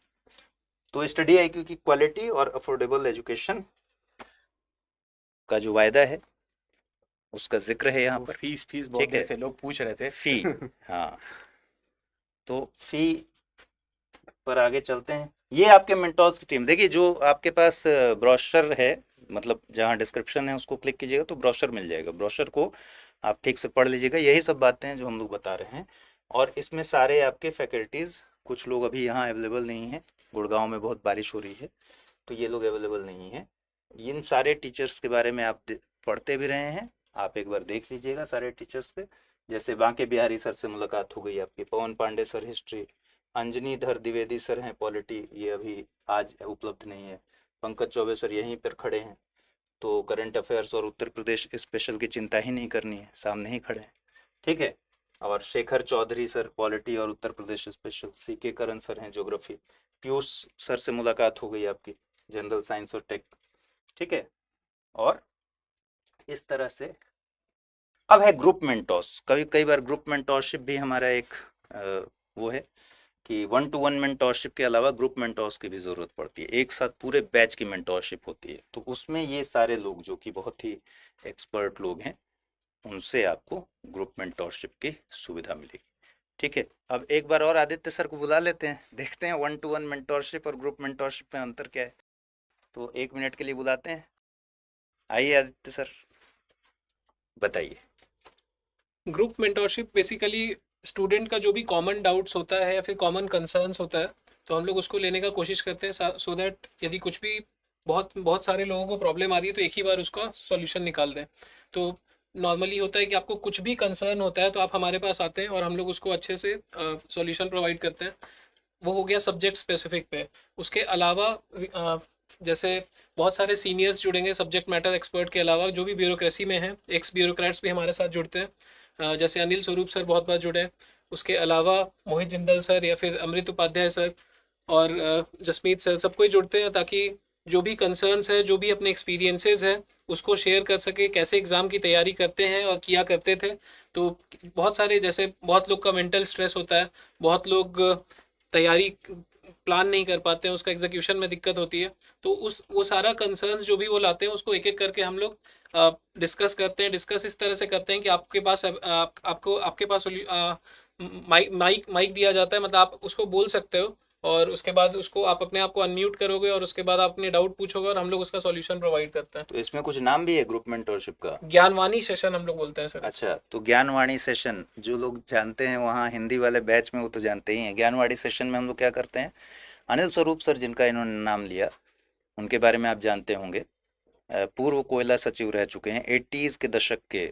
तो स्टडी आईक्यू की क्वालिटी और अफोर्डेबल एजुकेशन का जो वायदा है उसका जिक्र है यहाँ पर। फीस बहुत ठीक है। देर से लोग पूछ रहे थे। फी, हाँ, तो फी पर आगे चलते हैं। ये आपके मेंटोर्स की टीम। देखिए जो आपके पास ब्रोशर है, मतलब जहाँ डिस्क्रिप्शन है उसको क्लिक कीजिएगा तो ब्रोशर मिल जाएगा, ब्रोशर को आप ठीक से पढ़ लीजिएगा। यही सब बातें हैं जो हम लोग बता रहे हैं। और इसमें सारे आपके फैकल्टीज़, कुछ लोग अभी यहाँ अवेलेबल नहीं हैं, गुड़गांव में बहुत बारिश हो रही है तो ये लोग अवेलेबल नहीं हैं। इन सारे टीचर्स के बारे में आप पढ़ते भी रहे हैं, आप एक बार देख लीजिएगा सारे टीचर्स से। जैसे बांके बिहारी सर से मुलाकात हो गई आपकी, पवन पांडे सर हिस्ट्री, अंजनी धर द्विवेदी सर हैं पॉलिटी, ये अभी आज उपलब्ध नहीं है, पंकज चौबे सर यहीं पर खड़े हैं, तो करंट अफेयर्स और उत्तर प्रदेश स्पेशल की चिंता ही नहीं करनी है, सामने ही खड़े हैं, ठीक है। और शेखर चौधरी सर पॉलिटी और उत्तर प्रदेश स्पेशल, सीके करण सर हैं ज्योग्राफी, पीयूष सर से मुलाकात हो गई आपकी, जनरल साइंस और टेक, ठीक है। और इस तरह से अब है ग्रुप मेंटोर्स। कई बार ग्रुप मेंटोरशिप भी हमारा एक वो है कि 1-to-1 मेंटोरशिप के अलावा ग्रुप मेंटोर्स की भी ज़रूरत पड़ती है, एक साथ पूरे बैच की मेंटोरशिप होती है, तो उसमें ये सारे लोग जो कि बहुत ही एक्सपर्ट लोग हैं, उनसे आपको ग्रुप मेंटोरशिप की सुविधा मिलेगी, ठीक है। अब एक बार और आदित्य सर को बुला लेते हैं, देखते हैं 1-to-1 मेंटोरशिप और ग्रुप मेंटोरशिप में अंतर क्या है। तो 1 मिनट के लिए बुलाते हैं, आइए आदित्य सर बताइए। ग्रुप मेंटोरशिप बेसिकली स्टूडेंट का जो भी कॉमन डाउट्स होता है या फिर कॉमन कंसर्न्स होता है, तो हम लोग उसको लेने का कोशिश करते हैं, सो दैट यदि कुछ भी बहुत बहुत सारे लोगों को प्रॉब्लम आ रही है तो एक ही बार उसका सॉल्यूशन निकाल दें। तो नॉर्मली होता है कि आपको कुछ भी कंसर्न होता है तो आप हमारे पास आते हैं और हम लोग उसको अच्छे से सॉल्यूशन प्रोवाइड करते हैं। वो हो गया सब्जेक्ट स्पेसिफिक पे। उसके अलावा जैसे बहुत सारे सीनियर्स जुड़ेंगे सब्जेक्ट मैटर एक्सपर्ट के अलावा, जो भी ब्यूरोक्रेसी में हैं, एक्स ब्यूरोक्रेट्स भी हमारे साथ जुड़ते हैं। जैसे अनिल स्वरूप सर बहुत बार जुड़े हैं, उसके अलावा मोहित जिंदल सर या फिर अमृत उपाध्याय सर और जसमीत सर, सब कोई जुड़ते हैं ताकि जो भी कंसर्न्स है, जो भी अपने एक्सपीरियंसेस है, उसको शेयर कर सके, कैसे एग्ज़ाम की तैयारी करते हैं और किया करते थे। तो बहुत सारे, जैसे बहुत लोग का मेंटल स्ट्रेस होता है, बहुत लोग तैयारी प्लान नहीं कर पाते हैं, उसका एग्जीक्यूशन में दिक्कत होती है, तो वो सारा कंसर्न्स जो भी वो लाते हैं उसको एक एक करके हम लोग डिस्कस करते हैं। डिस्कस इस तरह से करते हैं कि आपके पास आपके पास माइक माइक दिया जाता है, मतलब आप उसको बोल सकते हो और उसके बाद उसको आप अपने आप को अनम्यूट करोगे और उसके बाद आप अपने डाउट पूछोगे और हम लोग उसका सॉल्यूशन प्रोवाइड करते हैं। तो इसमें कुछ नाम भी है ग्रुप मेंटोरशिप का? ज्ञानवाणी सेशन हम लोग बोलते हैं सर। अच्छा, तो ज्ञानवाणी सेशन जो लोग जानते हैं वहाँ हिंदी वाले बैच में वो तो जानते ही हैं। ज्ञानवाणी सेशन में हम लोग क्या करते हैं, अनिल स्वरूप सर जिनका इन्होंने नाम लिया, उनके बारे में आप जानते होंगे, पूर्व कोयला सचिव रह चुके हैं, 80s के दशक के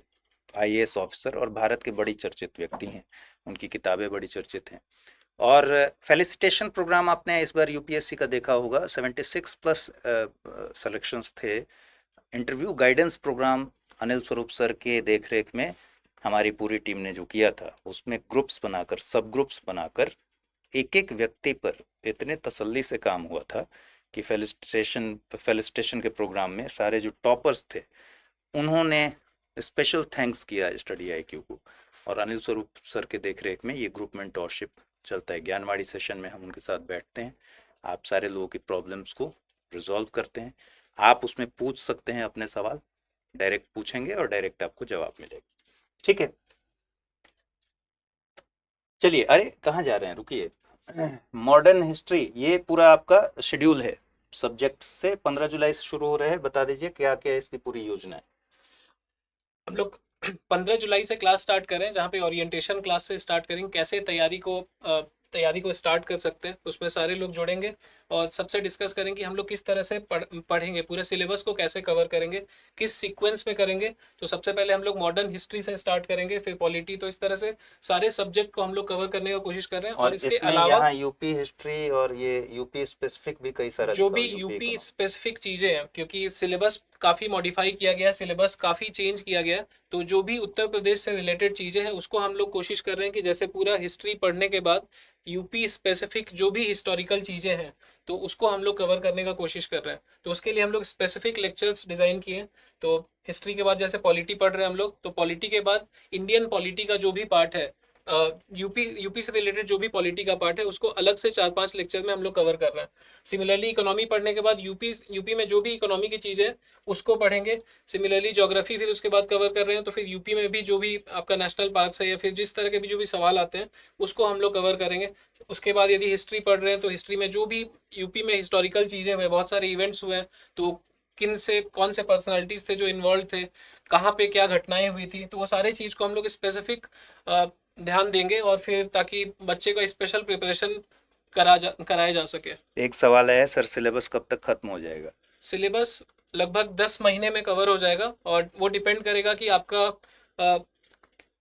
IAS ऑफिसर और भारत के बड़ी चर्चित व्यक्ति हैं, उनकी किताबें बड़ी चर्चित हैं। और फेलिसिटेशन प्रोग्राम आपने इस बार UPSC का देखा होगा, 76+ सिलेक्शंस थे। Interview guidance programme Anil Swarup sir के देखरेख में हमारी पूरी टीम ने जो किया था, उसमें ग्रुप्स बनाकर, सब ग्रुप्स बनाकर एक एक व्यक्ति पर इतने तसल्ली से काम हुआ था कि फेलिसिटेशन के प्रोग्राम में सारे जो टॉपर्स थे उन्होंने स्पेशल थैंक्स किया स्टडी IQ को। और अनिल स्वरूप सर के देखरेख में ये ग्रुप मेंटोरशिप चलता है। ज्ञानवाणी सेशन में हम उनके साथ बैठते हैं, आप सारे लोगों की प्रॉब्लम्स को रिजॉल्व करते हैं। आप उसमें पूछ सकते हैं अपने सवाल, डायरेक्ट पूछेंगे और डायरेक्ट आपको जवाब मिलेगा, ठीक है। चलिए, अरे कहाँ जा रहे हैं, रुकिए। मॉडर्न हिस्ट्री, ये पूरा आपका शेड्यूल है, सब्जेक्ट से 15 जुलाई से शुरू हो रहा है। बता दीजिए क्या क्या इसकी पूरी योजना है। हम लोग 15 जुलाई से क्लास स्टार्ट करें, जहाँ पे ओरिएंटेशन क्लास से स्टार्ट करेंगे, कैसे तैयारी को स्टार्ट कर सकते हैं। उसमें सारे लोग जुड़ेंगे और सबसे डिस्कस करेंगे कि हम लोग किस तरह से पढ़ेंगे, पूरे सिलेबस को कैसे कवर करेंगे, किस सीक्वेंस में करेंगे। तो सबसे पहले हम लोग मॉडर्न हिस्ट्री से स्टार्ट करेंगे, फिर पॉलिटी। तो इस तरह से सारे सब्जेक्ट को हम लोग कवर करने का कोशिश कर रहे हैं। और इसके इसमें अलावा यहाँ यूपी हिस्ट्री और ये यूपी स्पेसिफिक भी कई सारा जो लिखा भी हुआ है, यूपी इकोनॉमी। स्पेसिफिक चीजें हैं, क्योंकि सिलेबस काफी मॉडिफाई किया गया है, सिलेबस काफी चेंज किया गया है, तो जो भी उत्तर प्रदेश से रिलेटेड चीजें हैं उसको हम लोग कोशिश कर रहे हैं कि जैसे पूरा हिस्ट्री पढ़ने के बाद यूपी स्पेसिफिक जो भी हिस्टोरिकल चीजें हैं तो उसको हम लोग कवर करने का कोशिश कर रहे हैं। तो उसके लिए हम लोग स्पेसिफिक लेक्चर्स डिजाइन किए हैं। तो हिस्ट्री के बाद जैसे पॉलिटी पढ़ रहे हैं हम लोग, तो पॉलिटी के बाद इंडियन पॉलिटी का जो भी पार्ट है, यूपी से रिलेटेड जो भी पॉलिटी का पार्ट है, उसको अलग से 4-5 लेक्चर में हम लोग कवर कर रहे हैं। सिमिलरली इकोनॉमी पढ़ने के बाद यूपी में जो भी इकोनॉमी की चीज़ें हैं उसको पढ़ेंगे। सिमिलरली ज्योग्राफी फिर उसके बाद कवर कर रहे हैं, तो फिर यूपी में भी जो भी आपका नेशनल पार्क्स है या फिर जिस तरह के भी जो भी सवाल आते हैं उसको हम लोग कवर करेंगे। उसके बाद यदि हिस्ट्री पढ़ रहे हैं तो हिस्ट्री में जो भी यूपी में हिस्टोरिकल चीज़ें हुए, बहुत सारे इवेंट्स हुए हैं, तो किन से कौन से पर्सनालिटीज थे जो इन्वॉल्व थे, कहाँ पे क्या घटनाएं हुई थी, तो वो सारे चीज़ को हम लोग स्पेसिफिक ध्यान देंगे और फिर ताकि बच्चे का स्पेशल प्रिपरेशन कराया जा सके। एक सवाल है सर, सिलेबस कब तक खत्म हो जाएगा? सिलेबस लगभग 10 महीने में कवर हो जाएगा और वो डिपेंड करेगा कि आपका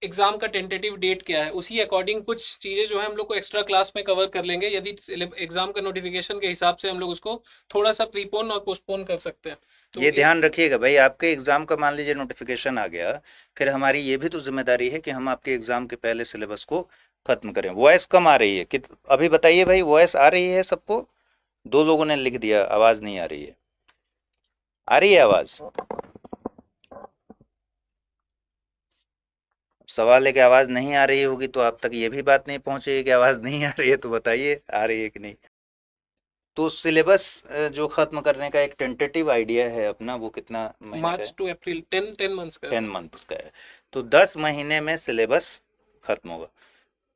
एग्जाम का टेंटेटिव डेट क्या है, उसी अकॉर्डिंग कुछ चीज़ें जो है हम लोग को एक्स्ट्रा क्लास में कवर कर लेंगे। यदि एग्जाम का नोटिफिकेशन के हिसाब से हम लोग उसको थोड़ा सा प्रीपोन और पोस्टपोन कर सकते हैं। तो ये ध्यान रखिएगा भाई, आपके एग्जाम का मान लीजिए नोटिफिकेशन आ गया, फिर हमारी ये भी तो जिम्मेदारी है कि हम आपके एग्जाम के पहले सिलेबस को खत्म करें। वॉइस कम आ रही है कि अभी बताइए भाई, वॉइस आ रही है सबको? 2 लोगों ने लिख दिया आवाज नहीं आ रही है। आ रही है आवाज? सवाल है कि आवाज नहीं आ रही होगी तो आप तक ये भी बात नहीं पहुंचेगी कि आवाज नहीं आ रही है, तो बताइए आ रही है कि नहीं। तो सिलेबस जो खत्म करने का एक टेंटेटिव आइडिया है अपना, वो कितना महीने का मार्च है? टू अप्रैल 10 मंथ्स का है। 10 मंथ का है। तो 10 महीने में सिलेबस खत्म होगा।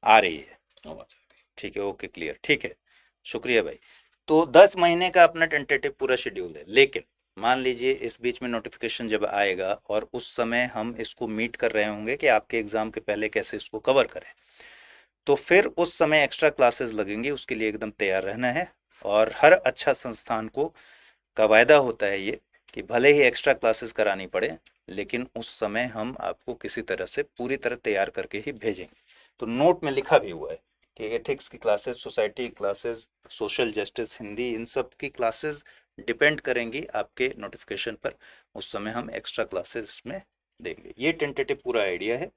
आ रही है? ठीक है, ओके, क्लियर, ठीक है, शुक्रिया भाई। तो 10 महीने का अपना टेंटेटिव पूरा शेड्यूल है, लेकिन मान लीजिए इस बीच में नोटिफिकेशन जब आएगा और उस समय हम इसको मीट कर रहे होंगे कि आपके एग्जाम के पहले कैसे इसको कवर करें, तो फिर उस समय एक्स्ट्रा क्लासेस लगेंगी, उसके लिए एकदम तैयार रहना है। और हर अच्छा संस्थान का वायदा होता है ये कि भले ही एक्स्ट्रा क्लासेस करानी पड़े, लेकिन उस समय हम आपको किसी तरह से पूरी तरह तैयार करके ही भेजेंगे। तो नोट में लिखा भी हुआ है कि एथिक्स की क्लासेस, सोसाइटी की क्लासेस, सोशल जस्टिस, हिंदी, इन सब की क्लासेस डिपेंड करेंगी आपके नोटिफिकेशन पर। उस समय हम एक्स्ट्रा क्लासेस इसमें देंगे। ये टेंटेटिव पूरा आइडिया है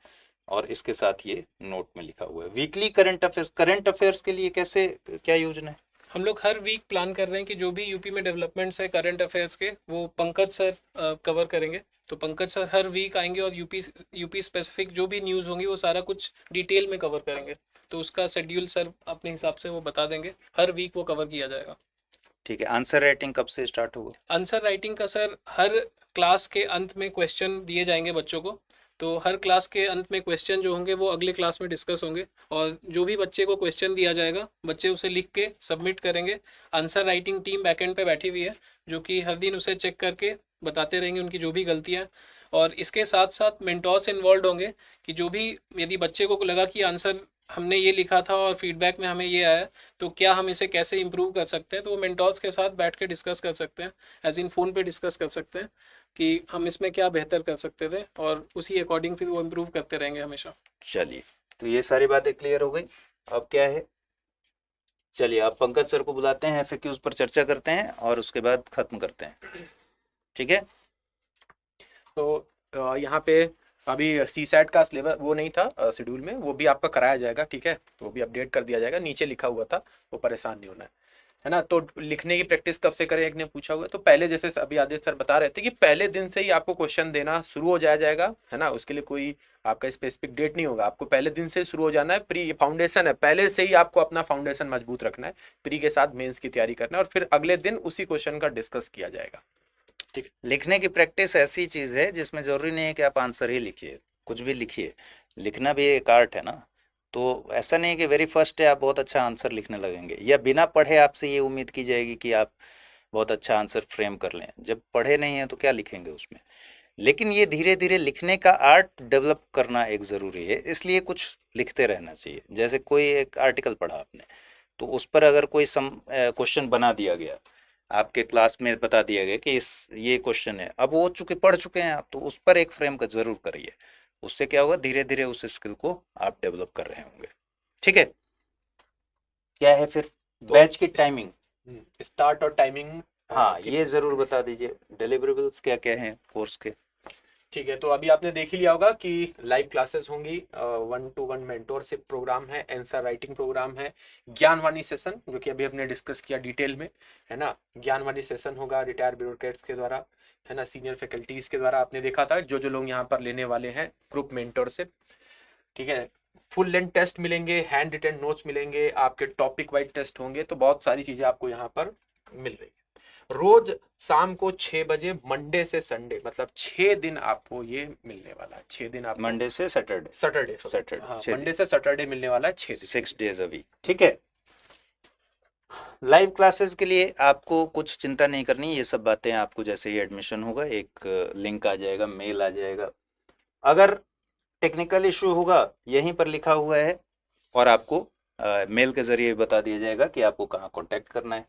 और इसके साथ ये नोट में लिखा हुआ है। वीकली करंट अफेयर्स के लिए कैसे, क्या योजना है? हम लोग हर वीक प्लान कर रहे हैं कि जो भी यूपी में डेवलपमेंट्स है करंट अफेयर्स के, वो पंकज सर कवर करेंगे। तो पंकज सर हर वीक आएंगे और यूपी स्पेसिफिक जो भी न्यूज़ होंगी वो सारा कुछ डिटेल में कवर करेंगे। तो उसका शेड्यूल सर अपने हिसाब से वो बता देंगे, हर वीक वो कवर किया जाएगा। ठीक है, आंसर राइटिंग कब से स्टार्ट होगा? आंसर राइटिंग का सर हर क्लास के अंत में क्वेश्चन दिए जाएंगे बच्चों को। तो हर क्लास के अंत में क्वेश्चन जो होंगे वो अगले क्लास में डिस्कस होंगे और जो भी बच्चे को क्वेश्चन दिया जाएगा बच्चे उसे लिख के सबमिट करेंगे। आंसर राइटिंग टीम बैकएंड पे बैठी हुई है जो कि हर दिन उसे चेक करके बताते रहेंगे उनकी जो भी गलतियाँ। और इसके साथ साथ मेंटोर्स इन्वॉल्व होंगे कि जो भी, यदि बच्चे को लगा कि आंसर हमने ये लिखा था और फीडबैक में हमें ये आया, तो क्या हम इसे कैसे इम्प्रूव कर सकते हैं, तो वो मेंटोर्स के साथ बैठ के डिस्कस कर सकते हैं, एज इन फ़ोन पे डिस्कस कर सकते हैं कि हम इसमें क्या बेहतर कर सकते थे और उसी अकॉर्डिंग फिर वो इम्प्रूव करते रहेंगे हमेशा। चलिए, तो ये सारी बातें क्लियर हो गई। अब क्या है, चलिए आप पंकज सर को बुलाते हैं, FAQs पर चर्चा करते हैं और उसके बाद खत्म करते हैं, ठीक है? तो यहाँ पे अभी CSAT का सिलेबस वो नहीं था शेड्यूल में, वो भी आपका कराया जाएगा, ठीक है? तो वो भी अपडेट कर दिया जाएगा, नीचे लिखा हुआ था, वो परेशान नहीं होना है ना। तो लिखने की प्रैक्टिस कब से करें, एक ने पूछा हुआ है। तो पहले, जैसे अभी आदित्य सर बता रहे थे कि पहले दिन से ही आपको क्वेश्चन देना शुरू हो जाएगा, है ना। उसके लिए कोई आपका स्पेसिफिक डेट नहीं होगा, आपको पहले दिन से शुरू हो जाना है। प्री फाउंडेशन है, पहले से ही आपको अपना फाउंडेशन मजबूत रखना है, प्री के साथ मेंस की तैयारी करना है और फिर अगले दिन उसी क्वेश्चन का डिस्कस किया जाएगा। ठीक। लिखने की प्रैक्टिस ऐसी चीज है जिसमें जरूरी नहीं है कि आप आंसर ही लिखिए, कुछ भी लिखिए, लिखना भी एक आर्ट है ना। तो ऐसा नहीं है कि वेरी फर्स्ट डे आप बहुत अच्छा आंसर लिखने लगेंगे या बिना पढ़े आपसे ये उम्मीद की जाएगी कि आप बहुत अच्छा आंसर फ्रेम कर लें। जब पढ़े नहीं है तो क्या लिखेंगे उसमें। लेकिन ये धीरे धीरे लिखने का आर्ट डेवलप करना एक ज़रूरी है, इसलिए कुछ लिखते रहना चाहिए। जैसे कोई एक आर्टिकल पढ़ा आपने, तो उस पर अगर कोई क्वेश्चन बना दिया गया, आपके क्लास में बता दिया गया कि ये क्वेश्चन है, अब वो चूंकि पढ़ चुके हैं आप, तो उस पर एक फ्रेम का जरूर करिए। उससे क्या होगा, धीरे धीरे उस स्किल को आप डेवलप कर रहे होंगे, ठीक है? क्या है फिर बैच की टाइमिंग? स्टार्ट और टाइमिंग, हाँ, ये जरूर बता दीजिए। डिलीवरेबल्स क्या क्या हैं कोर्स के? ठीक है। तो अभी आपने देख ही लिया होगा कि लाइव क्लासेस होंगी, 1-to-1 मेंटोरशिप प्रोग्राम है, आंसर राइटिंग प्रोग्राम है, ज्ञानवाणी सेशन जो कि अभी हमने डिस्कस किया डिटेल में, है ना। ज्ञानवाणी सेशन होगा रिटायर्ड ब्यूरोक्रेट्स के द्वारा, है ना, सीनियर फैकल्टीज के द्वारा। आपने देखा था जो जो लोग यहाँ पर लेने वाले हैं ग्रुप मेंटोरशिप, ठीक है। फुल लेंथ टेस्ट मिलेंगे, हैंड रिटन नोट्स मिलेंगे, आपके टॉपिक वाइज टेस्ट होंगे। तो बहुत सारी चीजें आपको यहाँ पर मिल रही है। रोज शाम को 6 बजे, मंडे से संडे, मतलब 6 दिन आपको ये मिलने वाला है। 6 दिन आप मंडे से सैटरडे, सैटरडे, हाँ, मंडे से सैटरडे मिलने वाला है 6 दिन, 6 days a week, ठीक है। लाइव क्लासेस के लिए आपको कुछ चिंता नहीं करनी, ये सब बातें आपको जैसे ही एडमिशन होगा एक लिंक आ जाएगा, मेल आ जाएगा। अगर टेक्निकल इशू होगा यहीं पर लिखा हुआ है और आपको मेल के जरिए बता दिया जाएगा कि आपको कहाँ कॉन्टैक्ट करना है।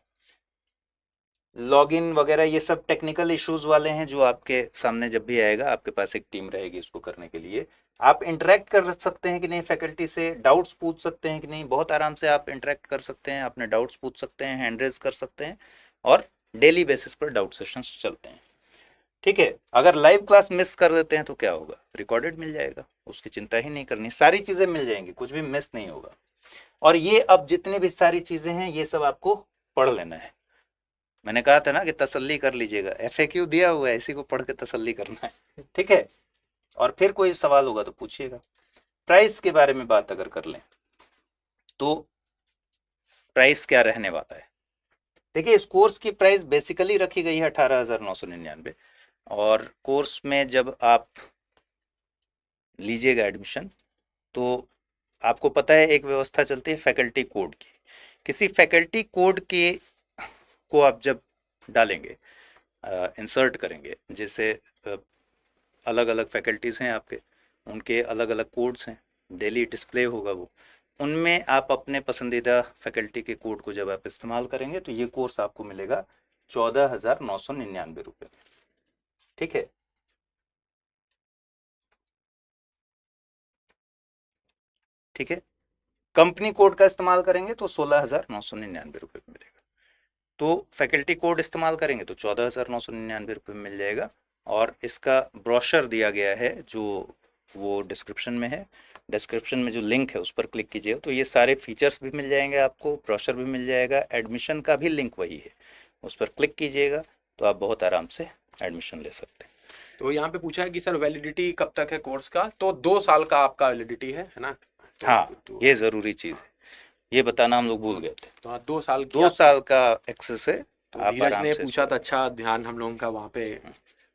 लॉगिन वगैरह ये सब टेक्निकल इश्यूज वाले हैं जो आपके सामने जब भी आएगा, आपके पास एक टीम रहेगी इसको करने के लिए। आप इंटरेक्ट कर सकते हैं कि नहीं फैकल्टी से, डाउट्स पूछ सकते हैं कि नहीं, बहुत आराम से आप इंटरेक्ट कर सकते हैं, अपने डाउट्स पूछ सकते हैं, हैंड रेज कर सकते हैं और डेली बेसिस पर डाउट सेशंस चलते हैं। ठीक है, अगर लाइव क्लास मिस कर देते हैं तो क्या होगा, रिकॉर्डेड मिल जाएगा, उसकी चिंता ही नहीं करनी, सारी चीजें मिल जाएंगी, कुछ भी मिस नहीं होगा। और ये अब जितनी भी सारी चीजें हैं ये सब आपको पढ़ लेना है। मैंने कहा था ना कि तसल्ली कर लीजिएगा, FAQ दिया हुआ है, इसी को पढ़ के तसल्ली करना है। ठीक है, और फिर कोई सवाल होगा तो पूछिएगा। प्राइस के बारे में बात अगर कर लें तो प्राइस क्या रहने वाला है। देखिए, इस कोर्स की प्राइस बेसिकली रखी गई है 18,999 और कोर्स में जब आप लीजिएगा एडमिशन तो आपको पता है एक व्यवस्था चलती है फैकल्टी कोड की। किसी फैकल्टी कोड के को आप जब डालेंगे, इंसर्ट करेंगे, जैसे अलग अलग फैकल्टीज़ हैं आपके, उनके अलग अलग कोड्स हैं, डेली डिस्प्ले होगा वो, उनमें आप अपने पसंदीदा फैकल्टी के कोड को जब आप इस्तेमाल करेंगे तो ये कोर्स आपको मिलेगा 14,999 रुपये में। ठीक है, ठीक है, कंपनी कोड का इस्तेमाल करेंगे तो 16,999 रुपये में मिलेगा। तो फैकल्टी कोड इस्तेमाल करेंगे तो 14,999 रुपये में मिल जाएगा। और इसका ब्रोशर दिया गया है जो वो डिस्क्रिप्शन में है, डिस्क्रिप्शन में जो लिंक है उस पर क्लिक कीजिएगा तो ये सारे फीचर्स भी मिल जाएंगे आपको, ब्रोशर भी मिल जाएगा, एडमिशन का भी लिंक वही है, उस पर क्लिक कीजिएगा तो आप बहुत आराम से एडमिशन ले सकते हैं। तो यहाँ पे पूछा है कि सर वैलिडिटी कब तक है कोर्स का, तो 2 साल का आपका वैलिडिटी है ना। हाँ, तो ये ज़रूरी चीज़ है, ये बताना हम लोग भूल गए थे। तो 2 साल की 2 साल का एक्सेस है, तो आप धीरज आराम ने से पूछा इसको- था, अच्छा ध्यान हम लोगों का वहाँ पे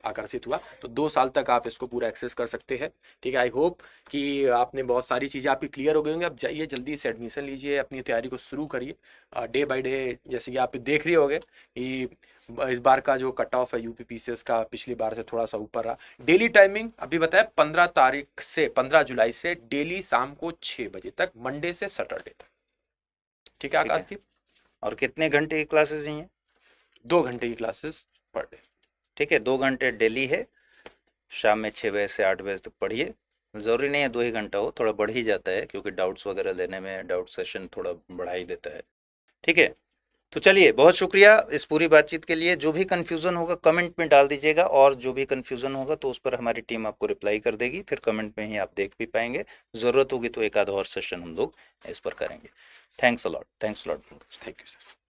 आकर्षित हुआ। तो 2 साल तक आप इसको पूरा एक्सेस कर सकते हैं। ठीक है, आई होप कि आपने बहुत सारी चीज़ें आपकी क्लियर हो गई होंगी। अब जाइए जल्दी से एडमिशन लीजिए, अपनी तैयारी को शुरू करिए डे बाय डे। जैसे कि आप देख रहे होंगे कि इस बार का जो कट ऑफ है यूपी पीसीएस का पिछली बार से थोड़ा सा ऊपर रहा। डेली टाइमिंग अभी बताया 15 जुलाई से डेली शाम को 6 बजे तक, मंडे से सैटरडे तक। ठीक है ठीक है। आकाशदीप, और कितने घंटे की क्लासेस हैं ये? 2 घंटे की क्लासेस पर डे। ठीक है, 2 घंटे डेली है, शाम में 6 बजे से 8 बजे तक पढ़िए। ज़रूरी नहीं है 2 ही घंटा हो, थोड़ा बढ़ ही जाता है क्योंकि डाउट्स वगैरह लेने में डाउट सेशन थोड़ा बढ़ा ही देता है। ठीक है, तो चलिए, बहुत शुक्रिया इस पूरी बातचीत के लिए। जो भी कन्फ्यूज़न होगा कमेंट में डाल दीजिएगा और जो भी कन्फ्यूज़न होगा तो उस पर हमारी टीम आपको रिप्लाई कर देगी, फिर कमेंट में ही आप देख भी पाएंगे। ज़रूरत होगी तो एक आध और सेशन हम लोग इस पर करेंगे। Thanks a lot, thanks a lot. Thank you sir.